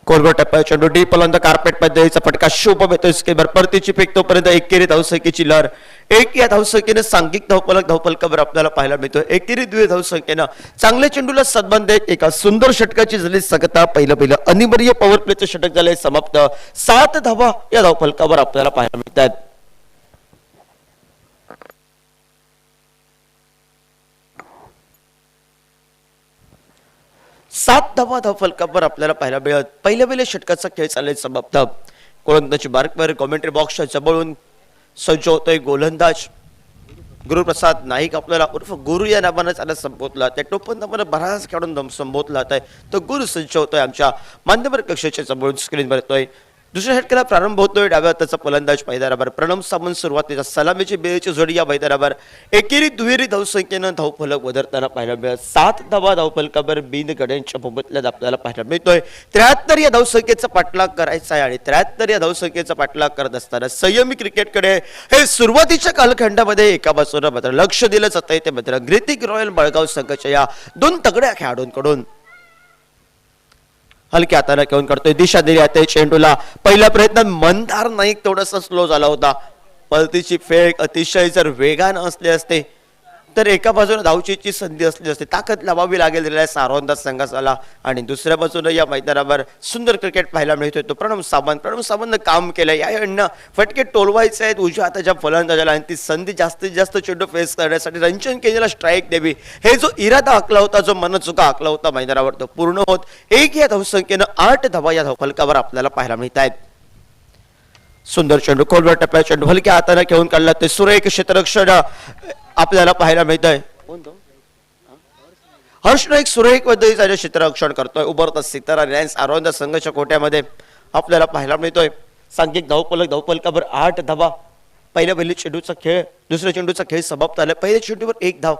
कोलवर टप्प्याचा चेंडू डीप ऑन द कार्पेट पद्धतीचा फटका शुभ येतोय स्केबर. परतीची फेक तोपर्यंत एकेरी धावसंख्येची लहर. एक या धावसंख्येनं सांघिक धावफलकावर आपल्याला पाहायला मिळतोय. एकेरी द्वि धावसंख्येनं चांगल्या चेंडूला सद्बंध एका सुंदर षटकाची झाली सगता. पहिलं अनिवार्य पॉवर प्लेचं षटक झालंय समाप्त. 7 धावा या धावफलकावर आपल्याला पाहायला मिळतात. 7 धावा फलकावर आपल्याला पाहायला मिळत. पहिल्या षटकाचा खेळ चाललाय समाप्त. गोलंदाजी मार्कवर कॉमेंट्री बॉक्सच्या जवळून सज्ज होतोय गोलंदाज गुरुप्रसाद नाईक. आपल्याला उर्फ गुरु या नावानं त्याला संबोधला, त्या टोपण नावानं बराच खेळून संबोधला जात आहे. तो गुरु सज्ज होतोय आमच्या मान्यवर कक्षेच्या जवळून स्क्रीनवर येतोय. दुसऱ्या षटकाला प्रारंभ होतोय. डाव्या हाताचा फलंदाज मैदानावर प्रणम सामंत. सुरुवातीच्या सलामीची बेळीची जोडी या मैदानावर एकेरी दुहेरी धावसंख्येनं धावफलक वधरताना पाहायला मिळत. 7 धावा धावफलकावर बिनगड्यांच्या भूमिकेत आपल्याला पाहायला मिळतोय. 73 या धावसंख्येचा पाठलाग करायचा आहे आणि 73 या धावसंख्येचा पाठलाग करत असताना संयमी क्रिकेटकडे हे सुरुवातीच्या कालखंडामध्ये एका बाजूला मात्र लक्ष दिलं जात आहे. ते मात्र ग्रितिक रॉयल बळगाव संघाच्या या 2 तगड्या खेळाडूंकडून हलक्या हाताला घेऊन करतोय. दिशा दिली जाते चेंडूला. पहिला प्रयत्न मंदार नाईक थोडासा स्लो झाला होता. पलतीची फेक अतिशय जर वेगानं असले असते तर एका बाजूने धावचीची संधी असली असते. ताकद लावावी लागेल सारोंदा संघाला. आणि दुसऱ्या बाजूने या मैदानावर सुंदर क्रिकेट पाहायला मिळतोय तो प्रणव सावंतनं काम केलंय. या फटके टोलवायचे आहेत उजव्या हाताच्या फलंदाजाला आणि ती संधी जास्तीत जास्त चेंडू फेस करण्यासाठी रंजन केनीला स्ट्राईक द्यावी हे जो इरादा आखला होता, जो मनचुका आखला होता मैदानावर, तो पूर्ण होत. एक या धावसंख्येनं 8 धावा या धावफलकावर आपल्याला पाहायला मिळत आहेत. सुंदर चेंडू खोलवर टप्प्या चेंडू हलक्या हाताने घेऊन काढला. ते सुरेख क्षेत्ररक्षण आपल्याला पाहायला मिळत आहे. हर्ष नाईक सुरेख पद्धतीचं क्षेत्ररक्षण करतोय. उभरता सितारा रिलायन्स आरोंदा संघाच्या कोट्यामध्ये आपल्याला पाहायला मिळतोय. सांघिक धावफलकावर 8 धावा. पहिल्या चेंडूचा खेळ, दुसऱ्या चेंडूचा खेळ समाप्त झाला. पहिल्या चेंडूवर 1 धाव.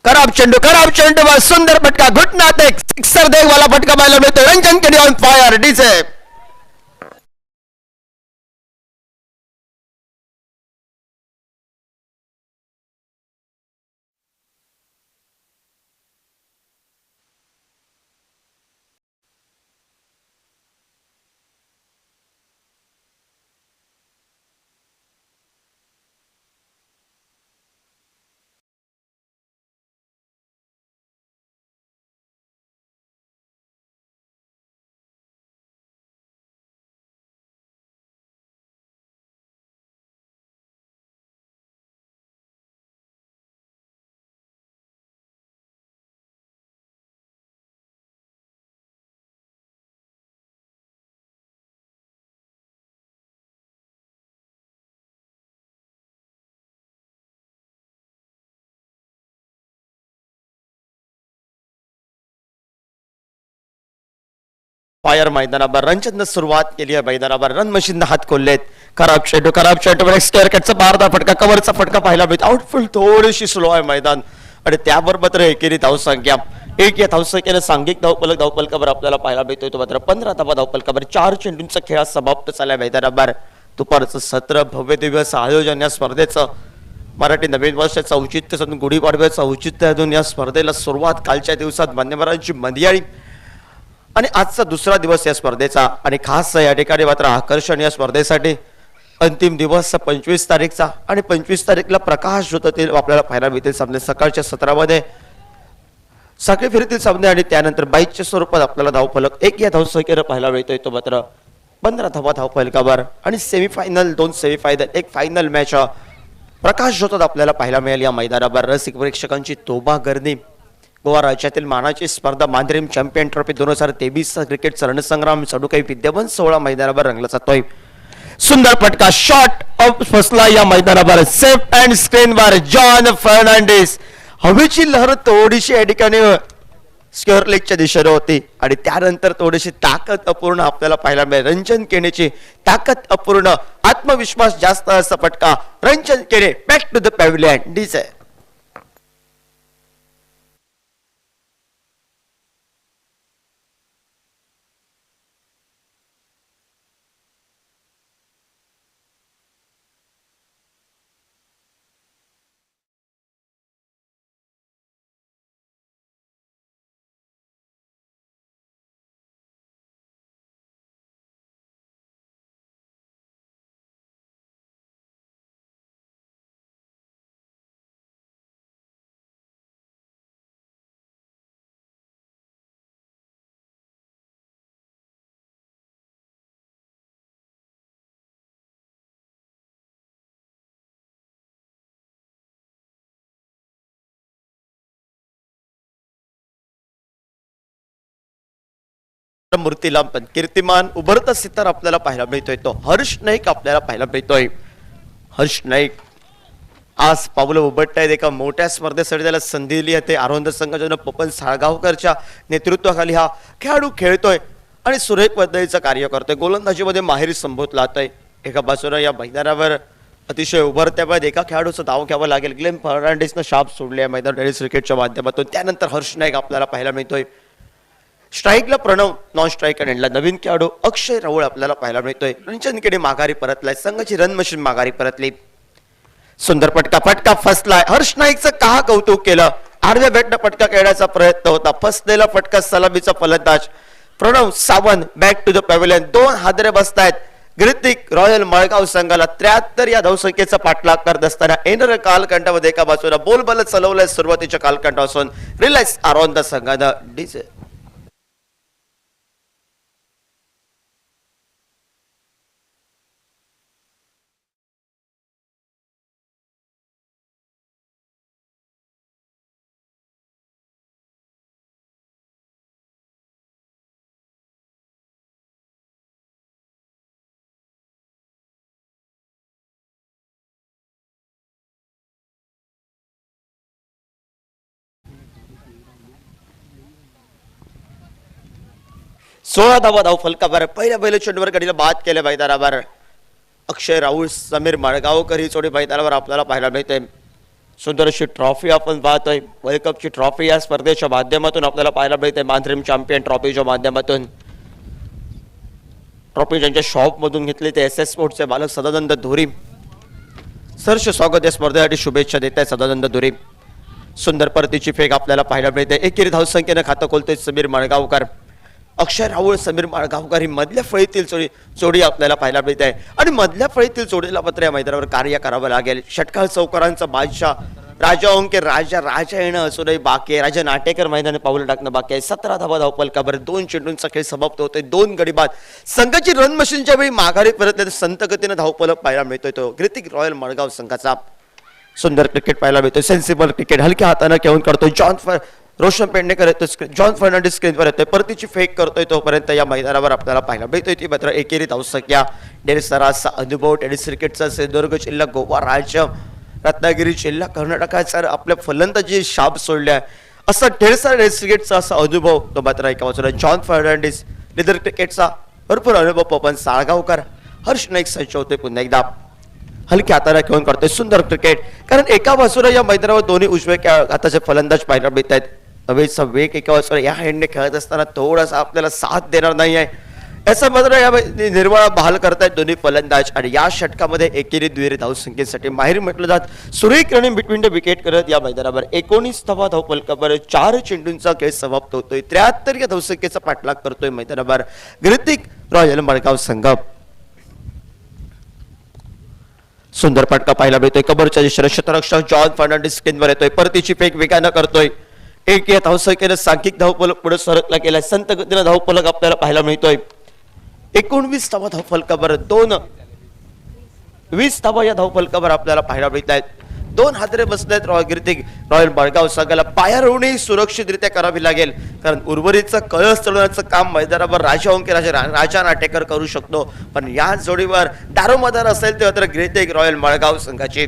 खराब चेंडू सुंदर फटका घुटनात एक सिक्सर देखवाला फटका पाहायला मिळतोय. रंजन केनी ऑन फायर. डीजे फायर मैदानावर रनचंद सुरुवात केली आहे. मैदानावर रन मशीन हात खोललेत. खराब चेंडू स्टेअरकटचा बारदा फटका, कव्हरचा फटका पाहायला मिळतो. आउटफील्ड थोडीशी स्लो आहे मैदान आणि त्यावर मात्र एकेरी धावसंख्या 1 या धावसंख्येने सांघिक धावफलकावर आपल्याला पाहायला मिळतोय. तो मात्र 15 धावा धावफलकावर 4 चेंडूंचा खेळ समाप्त झालाय. मैदानावर दुपारचं सत्र भव्य दिवस आयोजन या स्पर्धेचं मराठी नवीन वर्षाचं औचित्य साधून, गुढीपाडव्याचं औचित्य साधून या स्पर्धेला सुरुवात कालच्या दिवसात मान्यवरांची मंदियाळी आणि आजचा दुसरा दिवस या स्पर्धेचा. आणि खास या ठिकाणी मात्र आकर्षण या स्पर्धेसाठी अंतिम दिवस 25 तारीखचा आणि 25 तारीखला प्रकाश ज्योतीतील आपल्याला पाहायला मिळतील सामने. सकाळच्या सत्रामध्ये साखळी फेरीतील सामने आणि त्यानंतर बाईकच्या स्वरूपात आपल्याला धावफलक 1 या धावसंख्येनं पाहायला मिळतोय. तो मात्र 15 धावा धावफलकावर आणि सेमीफायनल, 2 सेमीफायनल, 1 फायनल मॅच प्रकाश ज्योतात आपल्याला पाहायला मिळेल. या मैदानावर रसिक प्रेक्षकांची तोबा गर्दी. गोवा राज्यातील मानाची स्पर्धा मांद्रेम चॅम्पियन ट्रॉफी 2023 क्रिकेटचा रणसंग्राम चढू काही विद्यमान 16 मैदानावर रंगला जातोय. सुंदर फटका शॉट ऑफ फसला या मैदानावर. सेफ अँड स्क्रीनवर जॉन फर्नांडिस. हवेची लहर थोडीशी या ठिकाणी स्क्वेअर लेगच्या दिशेने होती आणि त्यानंतर थोडीशी ताकद अपूर्ण आपल्याला पाहायला मिळेल. रंजन केनेची ताकद अपूर्ण, आत्मविश्वास जास्त असा फटका. Ranjan Kene back to the pavilion. DJ मूर्तीला पण कीर्तिमान उभरता सितार आपल्याला पाहायला मिळतोय तो हर्ष नाईक आपल्याला पाहायला मिळतोय. हर्ष नाईक आज पावलं उभटतायत एका मोठ्या स्पर्धेसाठी त्याला संधी दिली आहे. ते आरोंद संघाच्या पपन साळगावकरच्या नेतृत्वाखाली हा खेळाडू खेळतोय आणि सुरेख पद्धतीचं कार्य करतोय. गोलंदाजीमध्ये माहेरी संबोधला जातोय. एका बाजूला या मैदानावर अतिशय उभरत्या बाद एका खेळाडूचं धाव घ्यावं लागेल. ग्लेन फर्नांडिसनं शाप सोडले आहे मैदान टेनिस क्रिकेटच्या माध्यमातून. त्यानंतर हर्ष नाईक आपल्याला पाहायला मिळतोय. स्ट्राईकला प्रणव, नॉन स्ट्राईक एंडला नवीन खेळाडू अक्षय राऊळ आपल्याला पाहायला मिळतोय. रंजनकडे माघारी परतलाय. संघाची रन मशीन माघारी परतली. सुंदर फटका फसलाय. हर्ष नाईकचं का कौतुक केलं. आडव्या बॅटनं फटका खेळण्याचा प्रयत्न होता. फसलेला फटका सलामीचा फलंदाज Pranav Sawant back to the pavilion. 2 हादरे बसतायत. ग्रितिक रॉयल मळगाव संघाला 73 या धावसंख्येचा पाठलाग करत असताना येणाऱ्या कालखंडामध्ये एका बाजूला बोलबाला चालवलंय सुरुवातीच्या कालखंडापासून रिलॅक्स आरोंद संघानं डीजे. सोळा धाव फलकावर पहिल्या चेंडूवर गाडीला बाद केल्या मैदानावर. अक्षय राहुल, समीर माळगावकर ही जोडी मैदानावर आपल्याला पाहायला मिळते. सुंदर अशी ट्रॉफी आपण पाहतोय. वर्ल्ड कपची ट्रॉफी या स्पर्धेच्या माध्यमातून आपल्याला पाहायला मिळते. मांद्रीम चॅम्पियन ट्रॉफीच्या माध्यमातून ट्रॉफी ज्यांच्या शॉप मधून घेतली ते SS स्पोर्ट्सचे मालक सदानंद धुरी. सरस स्वागत या स्पर्धेसाठी शुभेच्छा देत आहे सदानंद धुरी. सुंदर परतीची फेक आपल्याला पाहायला मिळते. एकेरी धावसंख्येनं खातं खोलतोय समीर माळगावकर. अक्षय राहुल, समीर माळगावकर ही मधल्या फळीतील जोडी आपल्याला पाहायला मिळते आहे आणि मधल्या फळीतील जोडीला मात्र या मैदानावर कार्य करावं लागेल. षटकार चौकारांचा बादशाह राजा ओंके राजा येणं असूनही बाकी आहे. राजा नाटेकर मैदानात पाऊल टाकणं बाकी आहे. 17 धावपलकावर 2 चेंडूंचा खेळ समाप्त होतोय. 2 गडी बाद. संघाची रन मशीनच्या वेळी माघारी परतले संत गतीनं धावपलक पाहायला मिळतोय तो ग्रितिक रॉयल मळगाव संघाचा. सुंदर क्रिकेट पाहायला मिळतोय. सेन्सिबल क्रिकेट हलक्या हातानं घेऊन करतोय. रोशन पेडणेकर येतोय. जॉन फर्नांडिस स्क्रीनवर येतोय. परतीची फेक करतोय. तोपर्यंत या मैदानावर आपल्याला पाहायला मिळतोय ती मात्र एकेरी धावसंख्या. डेरसराचा अनुभव टेनिस क्रिकेटचा सिंधुदुर्ग जिल्हा, गोवा राज्य, रत्नागिरी जिल्हा, कर्नाटकाचा आपल्या फलंदाजी शाप सोडल्या असा ढेरसारा टेनिस क्रिकेटचा असा अनुभव तो मात्र एका बाजूला जॉन फर्नांडिस, लिदर क्रिकेटचा भरपूर अनुभव पवन साळगावकर. हर्ष नाईक सज्ज होते पुन्हा एकदा. हलक्या हाताला घेऊन करतोय सुंदर क्रिकेट. कारण एका बाजूला या मैदानावर दोन्ही उजव्या हाताचे फलंदाज पाहायला मिळत आहेत. हवेचा वेग एका बाजूला या हँडने खेळत असताना थोडासा आपल्याला साथ देणार नाही आहे याचा मात्र या निर्वाळा बहाल करतायत दोन्ही फलंदाज. आणि या षटकामध्ये एकेरी दुहेरी धावसंख्येसाठी माहेर म्हटलं जात सुरेख रनिंग बिटवीन द विकेट करत या मैदानावर 19 धावपलकावर 4 चेंडूंचा खेळ समाप्त होतोय. 73 या धावसंख्येचा पाठलाग करतोय मैदानावर ग्रितिक रॉयल मळगाव संघ. सुंदर फटका पाहायला मिळतोय. कबरच्या दिशेने क्षेत्ररक्षक जॉन फर्नांडिस स्क्रीनवर येतोय. परतीची फेक वेगानं करतोय. 1 या धावसंख्येनं सांघिक धावफलक पुढे सरकला गेलाय. संत गतीनं धावफलक आपल्याला पाहायला मिळतोय. 19 धावफलकावर 20 धावा या धावफलकावर आपल्याला पाहायला मिळत आहेत. 2 हादरे बसलेत रॉयल मळगाव संघाला. पायारोवणी सुरक्षितरित्या करावी लागेल कारण उर्वरितचं कळस चढवण्याचं काम मैदानावर राजा ओंके राजा नाटेकर करू शकतो. पण या जोडीवर दारोमदार असेल तेव्हा तर ग्रेट रॉयल मळगाव संघाची.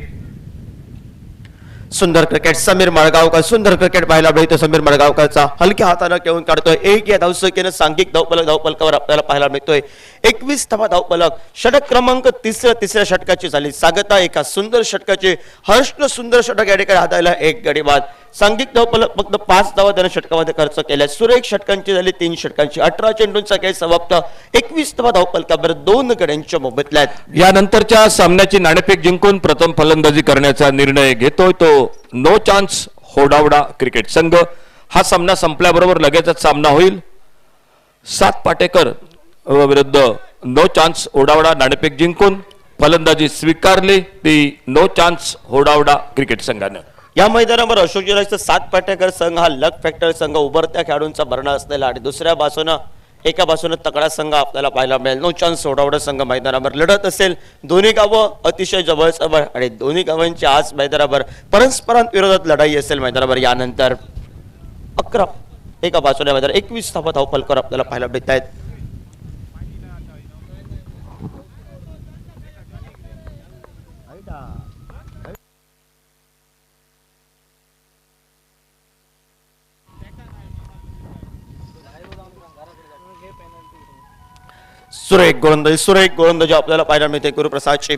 सुंदर क्रिकेट समीर माळगावकर. सुंदर क्रिकेट पाहायला मिळतो समीर माळगावकरचा. हलक्या हातानं घेऊन काढतोय. 1 या धावसंख्येनं सांघिक धावपलकावर आपल्याला पाहायला मिळतोय. 21 धावपलक. षटक क्रमांक तिसऱ्या षटकाची झाली सांगता. एका सुंदर षटकाची हर्षनं सुंदर षटक या ठिकाणी हाताळला. 1 गडी बाद. सांघिक धावपलक फक्त 5 धावा त्यानं षटकामध्ये खर्च केल्या. सुरेख षटकांची झाली 3 षटकांची. 18 चेंडूंचा खेळ समाप्त. 21 धावपलकावर 2 गड्यांच्या मोबदल्यात. यानंतरच्या सामन्याची नाणेफेक जिंकून प्रथम फलंदाजी करण्याचा निर्णय घेतोय तो नो चान्स होडावडा क्रिकेट संघ. हा सामना संपल्याबरोबर लगेचच सामना होईल. 7 पाटेकर विरुद्ध नो चान्स होडावडा. नाणेफेक जिंकून फलंदाजी स्वीकारली ती नो चान्स होडावडा क्रिकेट संघानं. या मैदानावर अशोक जिल्ह्याचा 7 पाटेकर संघ हा लक फॅक्टर संघ उभरत्या खेळाडूंचा भरणा असलेला आणि दुसऱ्या बाजूनं एका बाजूने तगडा संघ आपल्याला पाहायला मिळेल. नो चान्स सोडावडा संघ मैदानावर लढत असेल. दोन्ही गावं अतिशय जवळजवळ आणि दोन्ही गावांची आज मैदानावर परस्परांविरोधात लढाई असेल मैदानावर. यानंतर 11 एका बाजूने मैदान 21 धावपलकावर आपल्याला पाहायला मिळत आहेत. सुरेख गोलंदाजी आपल्याला पाहायला मिळते गुरुप्रसादची.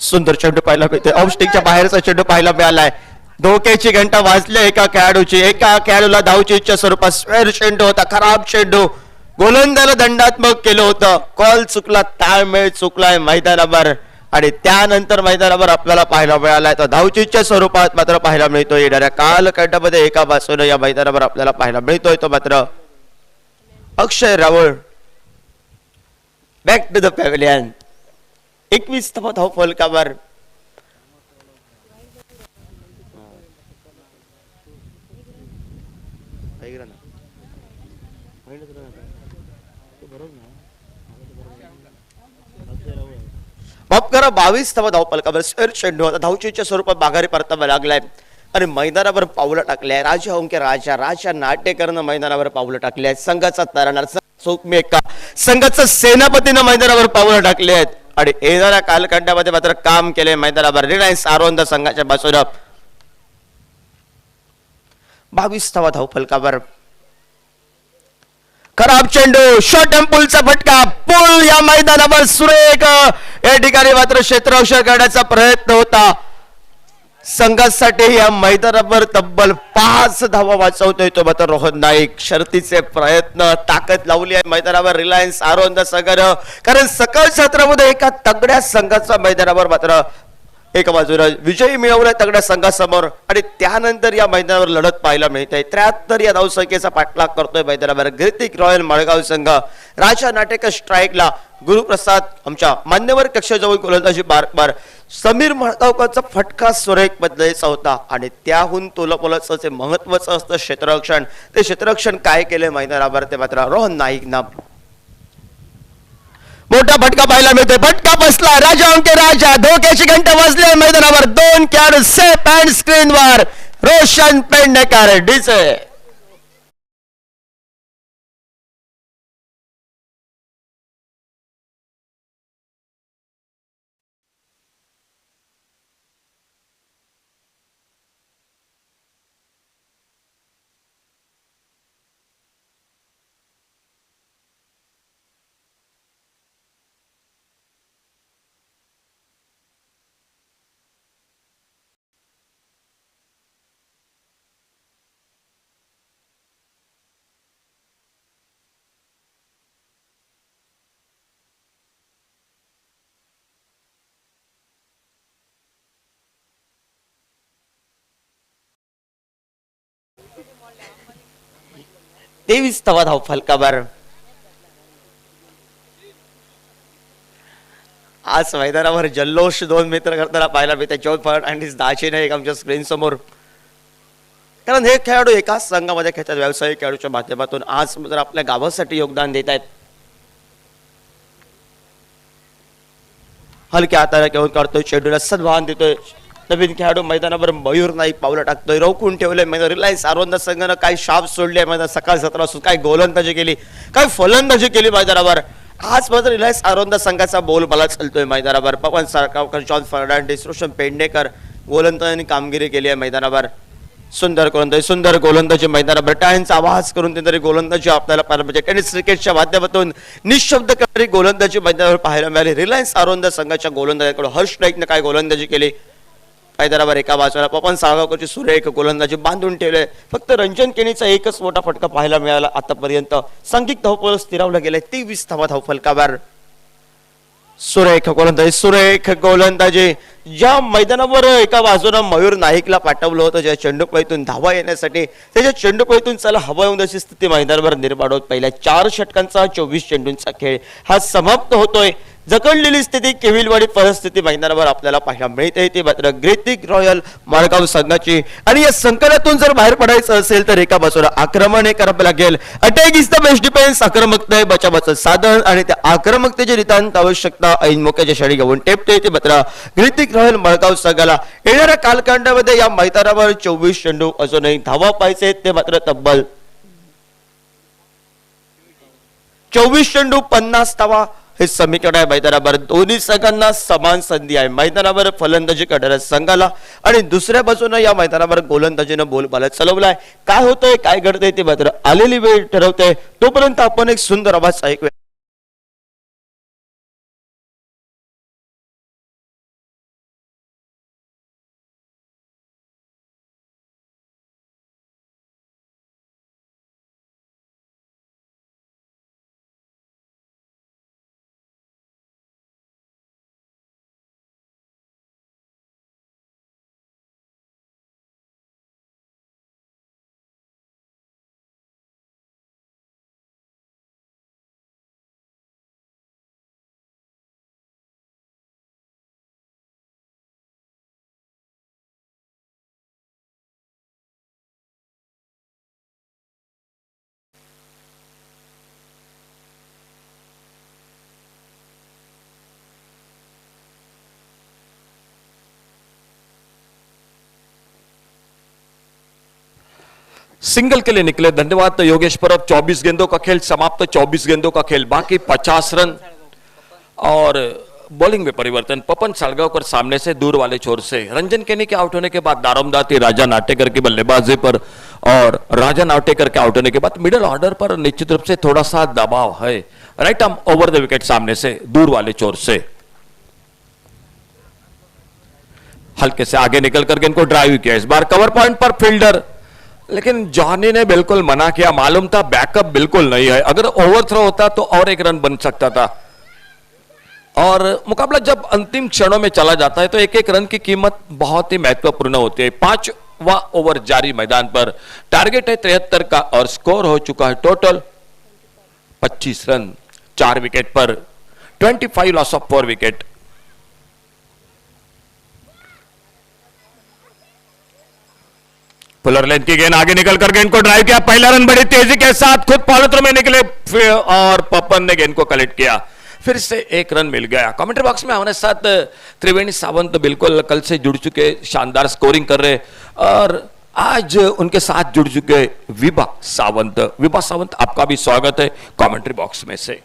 सुंदर चेंडू पाहायला मिळते. ऑफ स्टिकच्या बाहेरचा चेंडू पाहायला मिळालाय. धोक्याची घंटा वाजली एका खेळाडूला धावचीच्या स्वरूपात स्क्वेअर चेंडू होता. खराब चेंडू गोलंदाला दंडात्मक केलं होतं. कॉल चुकला, ताळमेळ चुकलाय मैदानावर आणि त्यानंतर मैदानावर आपल्याला पाहायला मिळालाय तर धावचीच्या स्वरूपात मात्र पाहायला मिळतोय. येणाऱ्या कालखंडामध्ये एका बाजूने या मैदानावर आपल्याला पाहायला मिळतोय तो मात्र Akshay Rawal. Back to the pavilion. 21 धाव फलकावर. माफ करा 22 धाव फलकावर स्क्वेअर चेंडू आता धावचीच्या स्वरूपात माघारी परतावा लागलाय आणि मैदानावर पावलं टाकले. राजा नाटेकरनं मैदानावर पावलं टाकले आहेत. संघाचा तारणार संघाचा सेनापतीनं मैदानावर पावलं टाकले आहेत आणि येणाऱ्या कालखंडामध्ये मात्र काम केले मैदानावर रिलायन्स आरोंद संघाच्या बाजूने. 22 धाव फलकावर. खराब चेंडू शॉर्ट पुलचा फटका. पूल या मैदानावर सुरेख या ठिकाणी मात्र क्षेत्ररक्षण करण्याचा प्रयत्न होता. संघासाठी या मैदानावर तब्बल 5 धावा वाचवतोय तो मात्र रोहन नाईक. शर्तीचे प्रयत्न ताकद लावली आहे मैदानावर रिलायन्स आरोंद संघानं कारण सकाळ सत्रामध्ये एका तगड्या संघाचा मैदानावर मात्र एका बाजूला विजयी मिळवलाय तगड्या संघासमोर आणि त्यानंतर या मैदानावर लढत पाहायला मिळते. 73 या धावसंख्येचा पाठलाग करतोय मैदानावर ग्रितिक रॉयल मळगाव संघ. राजा नाटेकर स्ट्राईकला. गुरुप्रसाद आमच्या मान्यवर कक्षाजवळ गोलंदाजी बारबार. समीर मळगावकरचा फटका सुरेख पद्धतीचा होता आणि त्याहून तोलापोलाचं जे महत्वाचं असतं क्षेत्ररक्षण ते क्षेत्ररक्षण काय केले मैदानावर ते मात्र रोहन नाईक ना. मोठा फटका पाहायला मिळतोय. फटका बसला. राजा धोक्याची घंटा वाजली मैदानावर. 2 खेळाडू सेफ अँड स्क्रीनवर. रोशन पेडणेकर डीजे. तेवीस धाव फलकावर. आज मैदानावर जल्लोष 2 मित्र करताना पाहायला मिळते. जॉन फर्नांडिस 10 एक आमच्या स्क्रीन समोर. कारण हे खेळाडू एकाच संघामध्ये खेळतात. व्यावसायिक खेळाडूच्या माध्यमातून आज मात्र आपल्या गावासाठी योगदान देत आहेत. हलक्या हाताला घेऊन काढतोय चेंडूला सद्भान देतोय. नवीन खेळाडू मैदानावर मयूर नाईक पावलं टाकतोय. रोखून ठेवलंय मैदान. रिलायन्स आरोंद संघानं काही शाप सोडले मैदान. सकाळ 17 वाजता काय गोलंदाजी केली काय फलंदाजी केली मैदानावर. आज मात्र रिलायन्स आरोंद संघाचा बोलबाला चालतोय मैदानावर. पवन साळगावकर, जॉन फर्नांडिस, रोशन पेडणेकर गोलंदाजांनी कामगिरी केली आहे मैदानावर. सुंदर गोलंदाजी मैदानावर. टाळ्यांचा आवाज करून ते तरी गोलंदाजी आपल्याला पाहायला मिळते. टेनिस क्रिकेटच्या माध्यमातून निशब्द करणारी गोलंदाजी मैदानावर पाहायला मिळाली. रिलायन्स आरोंद संघाच्या गोलंदाजाकडून हर्ष नाईकने काय गोलंदाजी केली मैदानावर. एका बाजूला पवन साळगावकरची सुरेख गोलंदाजी बांधून ठेवले. फक्त रंजन केनीचा एकच मोठा फटका पाहायला मिळाला आतापर्यंत. सांघिक धावफलक स्थिरावलं गेले. 23 धावफलकावर. सुरेख गोलंदाजी ज्या मैदानावर एका बाजूला मयूर नाईकला पाठवलं होतं ज्या चेंडूपळीतून धावा येण्यासाठी त्याच्या चेंडूपळीतून चला हवा येऊन अशी स्थिती मैदानावर निर्माण होत. पहिल्या 4 षटकांचा 24 चेंडूंचा खेळ हा समाप्त होतोय. जखडलेली स्थिती केविलवाडी परिस्थिती मैदानावर आपल्याला पाहायला मिळते. ती मात्र ग्रितिक रॉयल माळगाव संघाची आणि या संकटातून जर बाहेर पडायचं असेल तर एका बाजूला आक्रमण करावं लागेल. Attack is the best defence. आक्रमकता बचावाचं साधन आणि त्या आक्रमकतेची नितांत आवश्यकता ऐन मोक्याच्या क्षणी घेऊन टेपते. ते मात्र ग्रितिक रॉयल माळगाव संघाला येणाऱ्या कालखंडामध्ये या मैदानावर 24 चेंडू अजूनही धावा पाहिजे. ते मात्र तब्बल 24 चेंडू 50 धावा हे समीकरण आहे मैदानावर. दोन्ही संघांना समान संधी आहे मैदानावर फलंदाजी करणाऱ्या संघाला आणि दुसऱ्या बाजूने या मैदानावर गोलंदाजीनं बोलबाला चालवलाय. काय होतंय काय घडतंय ते मात्र आलेली वेळ ठरवते. तोपर्यंत आपण एक सुंदर आवाज ऐकूया. सिंगल के लिए निकले. धन्यवाद योगेश परब. 24 गेंदों का खेल समाप्त. 24 गेंदों का खेल बाकी 50 रन. और बॉलिंग में परिवर्तन. पपन सालगांवकर सामने से दूर वाले छोर से. रंजन केनी के आउट होने के बाद दारोमदाती राजा नाटेकर की बल्लेबाजी पर और राजा नाटेकर के आउट होने के बाद मिडिल ऑर्डर पर निश्चित रूप से थोड़ा सा दबाव है. Right arm over the wicket सामने से दूर वाले छोर से हल्के से आगे निकल करके इनको ड्राइव किया. इस बार कवर पॉइंट पर फील्डर, लेकिन जॉनी ने बिल्कुल मना किया. मालूम था बैकअप बिल्कुल नहीं है. अगर ओवर थ्रो होता तो और एक रन बन सकता था. और मुकाबला जब अंतिम क्षणों में चला जाता है तो एक एक रन की कीमत बहुत ही महत्वपूर्ण होती है. 5वां ओवर जारी मैदान पर. टारगेट है 73 का और स्कोर हो चुका है total 25 run 4 wicket per. 25 loss of 4 wicket. Puller length की गेंद आगे निकल करके इनको ड्राइव किया. पहला रन बड़ी तेजी के साथ खुद पॉलिथ्रो में निकले और पपन ने गेंद को कलेक्ट किया. फिर से एक रन मिल गया. कमेंट्री बॉक्स में हमारे साथ त्रिवेणी सावंत बिल्कुल कल से जुड़ चुके, शानदार स्कोरिंग कर रहे. और आज उनके साथ जुड़ चुके विभा सावंत. विभा सावंत आपका भी स्वागत है कमेंट्री बॉक्स में से.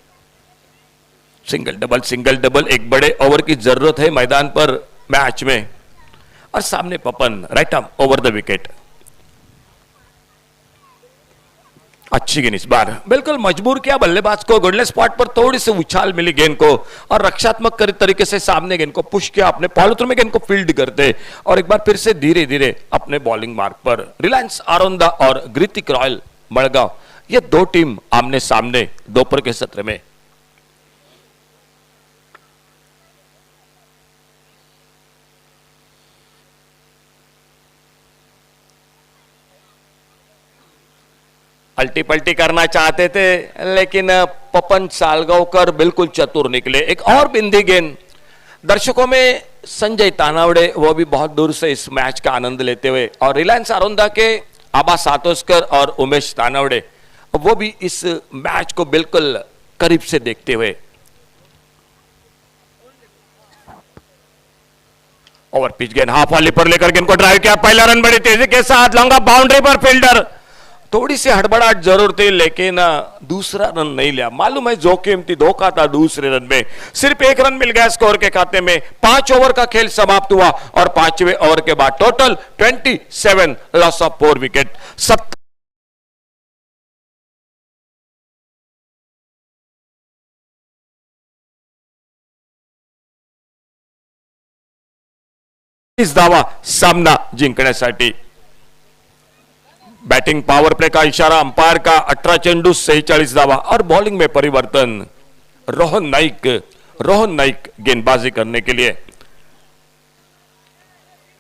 सिंगल डबल एक बड़े ओवर की जरूरत है मैदान पर मैच में. और सामने Papan right arm over the wicket. अच्छी गेंद इस बार बिल्कुल मजबूर किया बल्लेबाज को. गुडले स्पॉट पर थोड़ी सी उछाल मिली गेंद को और रक्षात्मक तरीके से सामने गेंद को पुश किया. अपने पॉलिथ्रो में गेंद को फील्ड करते और एक बार फिर से धीरे धीरे अपने बॉलिंग मार्ग पर. रिलायंस आरोंदा और ग्रितिक रॉयल मड़गांव, ये दो टीम आमने सामने दोपहर के सत्र में. अल्टी पल्टी करना चाहते थे लेकिन पपन सालगांवकर बिल्कुल चतुर निकले. एक और बिंदी गेंद. दर्शकों में संजय तानावड़े वो भी बहुत दूर से इस मैच का आनंद लेते हुए और रिलायंस आरोंदा के आबा सातोस्कर और उमेश तानावड़े वो भी इस मैच को बिल्कुल करीब से देखते हुए. ओवर पिच गेंद हाफ वाली पर लेकर गेंद को ड्राइव किया. पहला रन बड़ी तेजी के साथ. लॉन्ग ऑफ बाउंड्री पर फील्डर. थोड़ी सी हड़बड़ाहट जरूर थी लेकिन दूसरा रन नहीं लिया. मालूम है जोखिम थी, धोखा था. दूसरे रन में सिर्फ एक रन मिल गया स्कोर के खाते में. 5 ओवर का खेल समाप्त हुआ और 5वें ओवर के बाद टोटल 27 लॉस ऑफ 4 विकेट. इस दावा सामना जिंकण्यासाठी. बैटिंग पावर प्ले का इशारा अंपायर का. 18 चेंडू 46 धावा. और बॉलिंग में परिवर्तन. रोहन नाइक गेंदबाजी करने के लिए.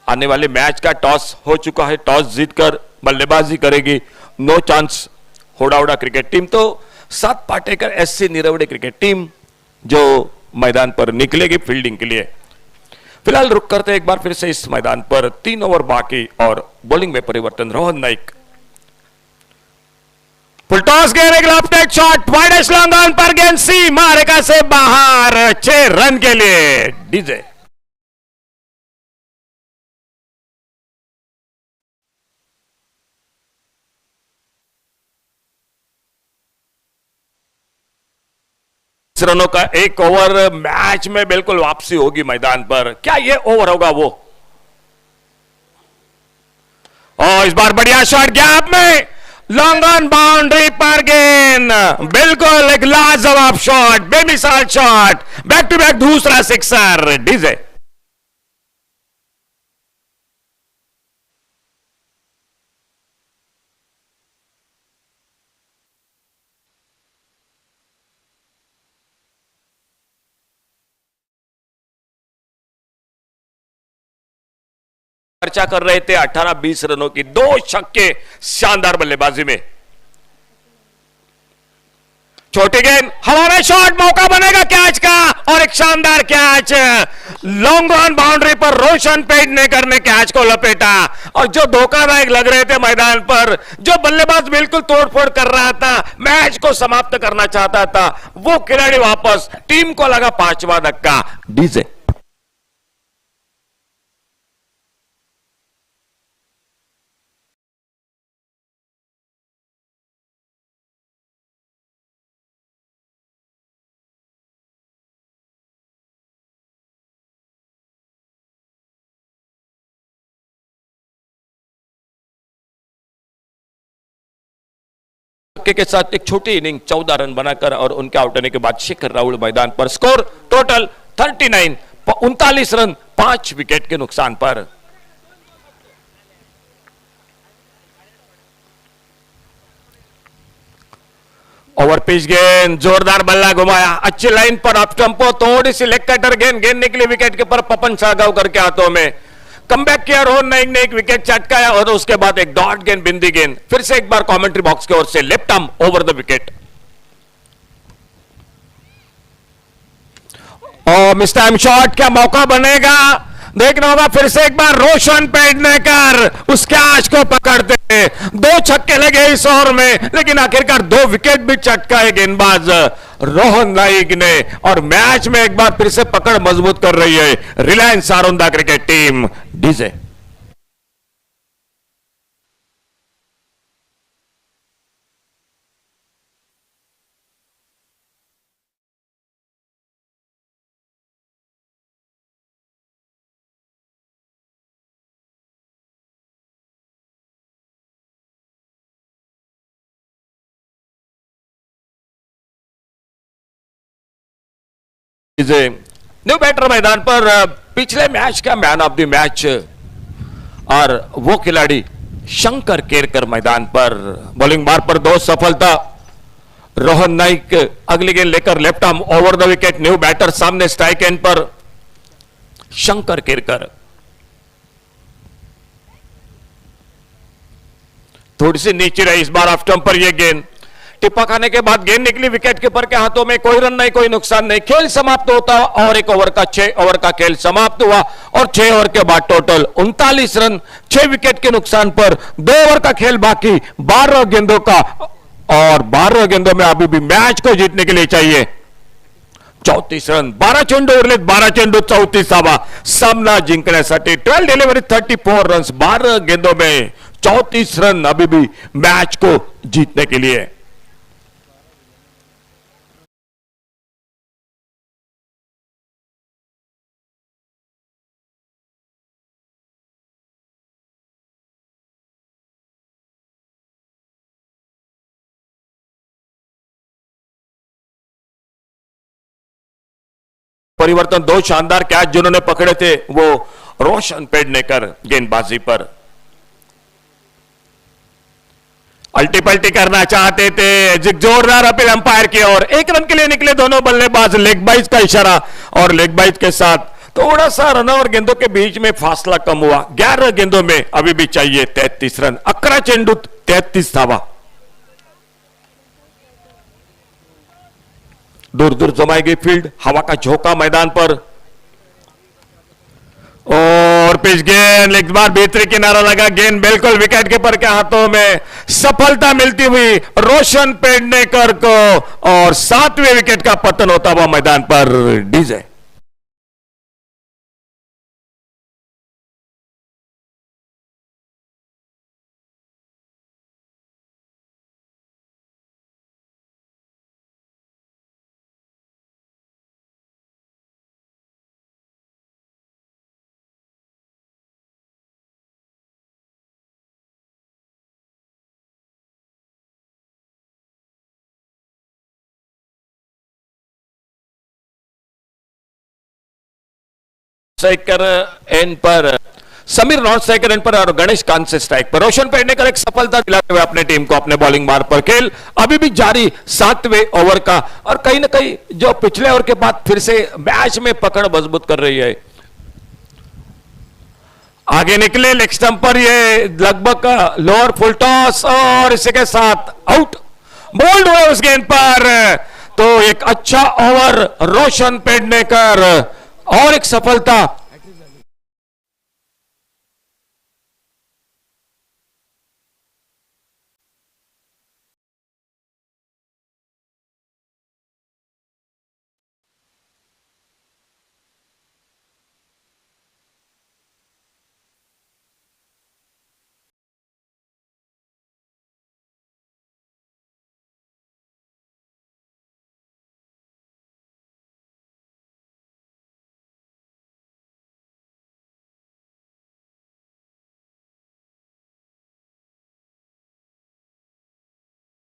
आने वाले मैच का टॉस हो चुका है. टॉस जीतकर बल्लेबाजी करेगी नो चांस होडावड़ा क्रिकेट टीम. तो 7 पाटेकर SC निरवड़े क्रिकेट टीम जो मैदान पर निकलेगी फील्डिंग के लिए. फिलहाल रुक करते एक बार फिर से इस मैदान पर. 3 ओवर बाकी और बॉलिंग में परिवर्तन. रोहन नाइक फुल टॉस गेंद. एक left shot wide long on पर गेंद सीमा रेखा से बाहर. 6 रन के लिए डीजे. रनों का एक ओवर, मैच में बिल्कुल वापसी होगी मैदान पर। क्या ये ओवर होगा वो? और इस बार बढ़िया शॉट गैप में, लॉन्ग ऑन बाउंड्री पर गेंद, बिल्कुल एक लाजवाब शॉट, बेमिसाल शॉट, बैक टू बैक दूसरा सिक्सर। डीजे चर्चा कर रहे थे 18-20 रनों की, 2 छक्के शानदार बल्लेबाजी में। छोटी गेंद, हवा में शॉट, मौका बनेगा कैच का, और एक शानदार कैच, लॉन्ग ऑन बाउंड्री पर रोशन पेडनेकर ने कैच को लपेटा। और जो धोखादायक लग रहे थे मैदान पर, जो बल्लेबाज बिल्कुल तोड़फोड़ कर रहा था, मैच को समाप्त करना चाहता था, वो खिलाड़ी वापस, टीम को लगा 5वां धक्का। डीजे के साथ एक छोटी इनिंग 14 रन बनाकर और उनके आउट होने के बाद शिखर राहुल मैदान पर। स्कोर टोटल 39, 39 रन 5 विकेट के नुकसान पर। ओवर पिच गेंद, जोरदार बल्ला घुमाया, अच्छी लाइन पर अप टेम्पो, थोड़ी सी लेग कटर गेंद, गेंद निकली विकेट के पर पपन सागाव करके हाथों में। कमबैक किया रोहन नाइक ने, एक विकेट चटकाया और उसके बाद एक डॉट गेंद, बिंदी गेंद। फिर से एक बार कमेंट्री बॉक्स की ओर से left arm over the wicket. और मिस टाइम शॉट, क्या मौका बनेगा? देखना होगा फिर से एक बार रोशन पेडनेकर उस कैच को पकड़ते। 2 छक्के लगे इस ओवर में, लेकिन आखिरकार 2 विकेट भी चटकाए गेंदबाज रोहन नाइक ने, और मैच में एक बार फिर से पकड़ मजबूत कर रही है Reliance Saronda cricket team. DJ new batter मैदान पर, पिछले मैच का मैन ऑफ द मैच और वो खिलाड़ी शंकर केरकर मैदान पर। बॉलिंग बार पर 2 सफलता, रोहन नाइक अगली गेंद लेकर left arm over the wicket. New batter सामने स्ट्राइक एंड पर शंकर केरकर। थोड़ी सी नीचे रही इस बार ऑफ स्टंप पर यह गेंद, टिप्पा खाने के बाद गेंद निकली विकेट कीपर के हाथों में। कोई रन नहीं, कोई नुकसान नहीं, खेल समाप्त होता और 1 ओवर का 6 ओवर का खेल समाप्त हुआ। और 6 ओवर के बाद टोटल 39 रन 6 विकेट के नुकसान पर। 2 ओवर का खेल बाकी, 12 गेंदों का, और 12 गेंदों में अभी भी मैच को जीतने के लिए चाहिए 34 रन। 12 चेंडू उरलेत, 12 चेंडू 34 सामना जिंकण्यासाठी। 12 डिलिव्हरी 34 रन, 12 गेंदों में 34 रन अभी भी मैच को जीतने के लिए। परिवर्तन, 2 शानदार कैच जिन्होंने पकड़े थे वो रोशन पेडनेकर गेंदबाजी पर। अल्टी पल्टी करना चाहते थे, जोरदार अपील अंपायर की ओर। 1 रन के लिए निकले दोनों बल्लेबाज, लेग बाइज का इशारा, और लेग बाइज के साथ थोड़ा सा रन और गेंदों के बीच में फासला कम हुआ। 11 गेंदों में अभी भी चाहिए 33 रन। 11 चेंडू 33 धावा। दूर दूर जमाई गई फील्ड, हवा का झोंका मैदान पर, और पिच गेंद, एक बार भीतरी किनारा लगा, गेंद बिल्कुल विकेट कीपर के हाथों में। सफलता मिलती हुई रोशन पेडनेकर को, और 7वें विकेट का पतन होता हुआ मैदान पर। डीजे स्ट्राइकर एंड पर समीर नॉन स्ट्राइकर एंड पर और गणेश कांत से स्ट्राइक पर रोशन पेडनेकर एक सफलता दिलाते हुए अपने टीम को अपने बॉलिंग मार्ग पर खेल अभी भी जारी 7वें ओवर का और कहीं ना कहीं जो पिछले ओवर के बाद फिर से मैच में पकड़ मजबूत कर रही है। आगे निकले लेग स्टंप पर ये लगभग लोअर फुल टॉस और इसी के साथ आउट बोल्ड हुए उस गेंद पर। तो एक अच्छा ओवर रोशन पेडनेकर और एक सफलता।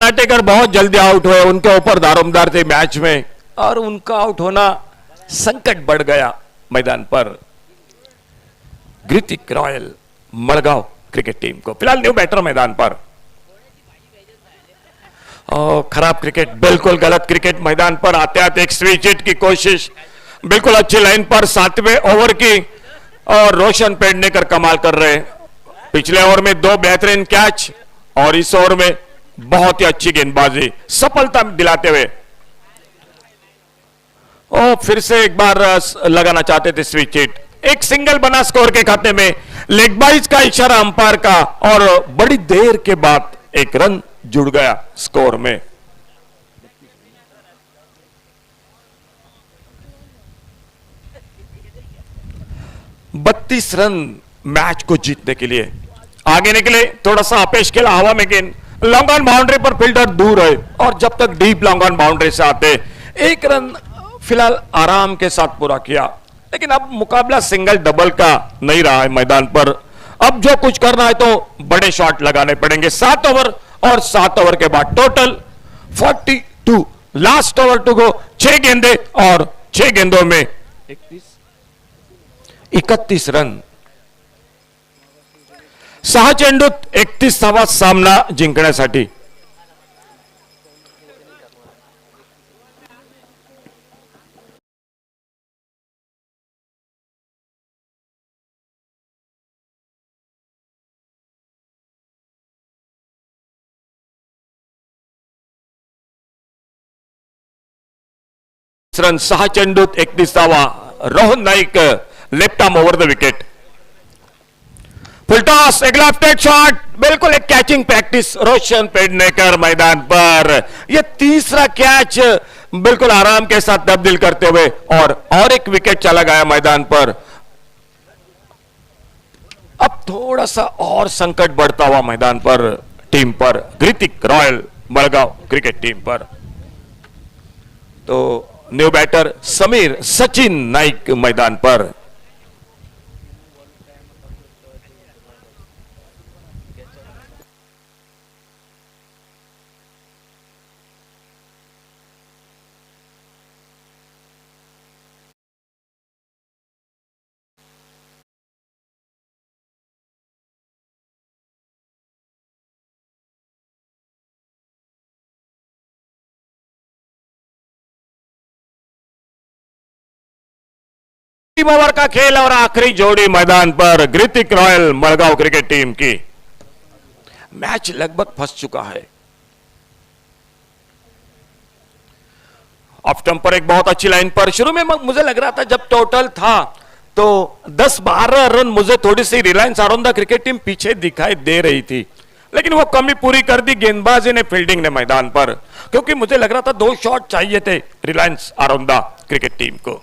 नाटेकर बहुत जल्दी आउट हुए, उनके ऊपर दारोमदार थे मैच में और उनका आउट होना संकट बढ़ गया मैदान पर। ग्रितिक रॉयल मड़गांव क्रिकेट टीम को फिलहाल न्यू बैटर मैदान पर। खराब क्रिकेट, बिल्कुल गलत क्रिकेट मैदान पर आते आते एक स्विच हिट की कोशिश, बिल्कुल अच्छी लाइन पर 7वें ओवर की और रोशन पेडनेकर कमाल कर रहे हैं। पिछले ओवर में 2 बेहतरीन कैच और इस ओवर में बहुत ही अच्छी गेंदबाजी सफलता दिलाते हुए फिर से एक बार लगाना चाहते थे स्विच हिट। एक सिंगल बना स्कोर के खाते में, लेग बाइज का इशारा अंपायर का और बड़ी देर के बाद एक रन जुड़ गया स्कोर में। बत्तीस रन मैच को जीतने के लिए आगे निकले, थोड़ा सा अपेश खेला हवा में गेंद, long on boundary per fielder दूर है और जब तक डीप लॉन्ग ऑन बाउंड्री से आते एक रन फिलहाल आराम के साथ पूरा किया। लेकिन अब मुकाबला सिंगल डबल का नहीं रहा है मैदान पर। अब जो कुछ करना है तो बड़े शॉट लगाने पड़ेंगे। 7 ओवर और 7 ओवर के बाद total 42, last over to go. 6 गेंदे और 6 गेंदों में 31 रन। 6 चेंडूत 31वा सामना जिंकण्यासाठी। रन 6 चेंडूत 31वा। Rohan Naik left arm over the wicket. Full toss, एक लेफ्ट हैंड शॉट, बिल्कुल एक कैचिंग प्रैक्टिस रोशन पेडनेकर मैदान पर। यह तीसरा कैच बिल्कुल आराम के साथ तब्दील करते हुए और एक विकेट चला गया मैदान पर। अब थोड़ा सा और संकट बढ़ता हुआ मैदान पर टीम पर, ग्रितिक रॉयल मड़गांव क्रिकेट टीम पर। तो न्यू बैटर समीर सचिन नाइक मैदान पर। ओवर का खेल और आखिरी जोड़ी मैदान पर ग्रितिक रॉयल मड़गांव क्रिकेट टीम की। मैच लगभग फंस चुका है। ऑफ स्टंप पर एक बहुत अच्छी लाइन पर। शुरू में मुझे लग रहा था जब टोटल था तो 10-12 रन मुझे थोड़ी सी रिलायंस आरोंदा क्रिकेट टीम पीछे दिखाई दे रही थी, लेकिन वो कमी पूरी कर दी गेंदबाजी ने, फील्डिंग ने मैदान पर, क्योंकि मुझे लग रहा था 2 शॉट चाहिए थे रिलायंस आरोंदा क्रिकेट टीम को।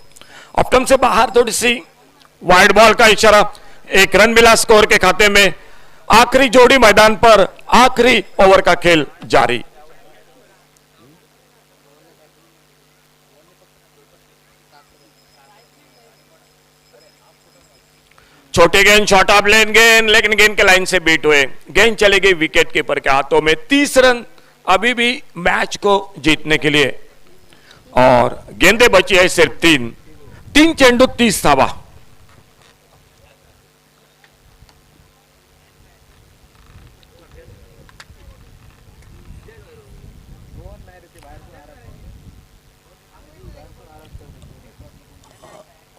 ऑफ स्टंप से बाहर थोड़ी सी वाइड बॉल का इशारा, 1 रन मिला स्कोर के खाते में। आखिरी जोड़ी मैदान पर, आखिरी ओवर का खेल जारी। छोटी गेंद, शॉर्ट ऑफ लेन गेंद, लेकिन गेंद के लाइन से बीट हुए, गेंद चली गई विकेट कीपर के हाथों में। 30 रन अभी भी मैच को जीतने के लिए और गेंदे बची है सिर्फ 3 चेंडू 30 धावा।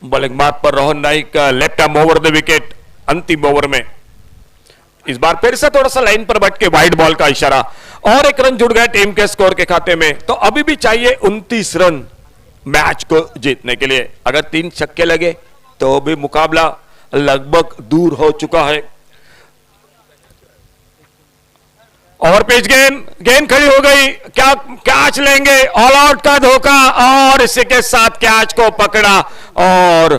बॉलिंग मार्ग पर Rohan Naik left arm over the wicket अंतिम ओवर में। इस बार फिर से थोड़ा सा लाइन पर बैठ के वाइड बॉल का इशारा और एक रन जुड़ गए टीम के स्कोर के खाते में। तो अभी भी चाहिए 29 रन मैच को जीतने के लिए। अगर 3 छक्के लगे तो भी मुकाबला लगभग दूर हो चुका है। और पिच गेंद खड़ी हो गई, क्या कैच लेंगे, ऑल आउट का धोखा और इसी के साथ कैच को पकड़ा और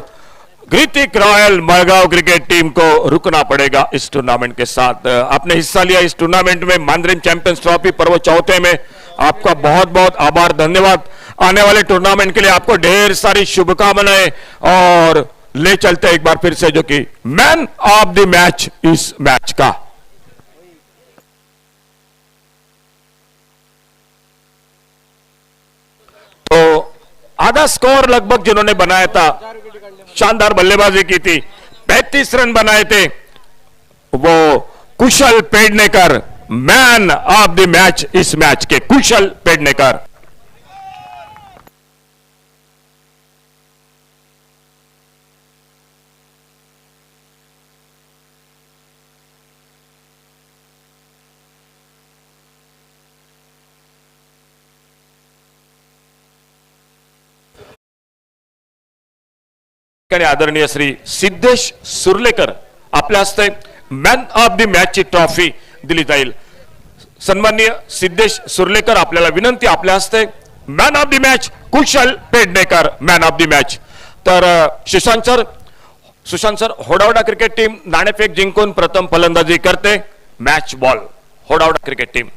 Hrithik royal Madgaon cricket team को रुकना पड़ेगा इस टूर्नामेंट के साथ। आपने हिस्सा लिया इस टूर्नामेंट में मानद्रीम चैंपियंस ट्रॉफी पर्व चौथे में, आपका बहुत बहुत आभार, धन्यवाद। आने वाले टूर्नामेंट के लिए आपको ढेर सारी शुभकामनाएं और ले चलते एक बार फिर से जो कि मैन ऑफ द मैच इस मैच का। तो आधा स्कोर लगभग जिन्होंने बनाया था, शानदार बल्लेबाजी की थी, 35 रन बनाए थे, वो Kushal Pednekar man of the match इस मैच के, कुशल पेडनेकर। आदरणीय श्री सिद्धेश सुर्लेकर आपल्या हस्ते मॅन ऑफ द मॅच ची ट्रॉफी दिली जाईल। सन्माननीय सिद्धेश सुर्लेकर, आपल्याला विनंती, आपल्या हस्ते man of the match Kushal Pednekar man of the match. तर Sushant sir Hodawada cricket team नाणेफेक जिंकून प्रथम फलंदाजी करते, match ball Hodawada cricket team.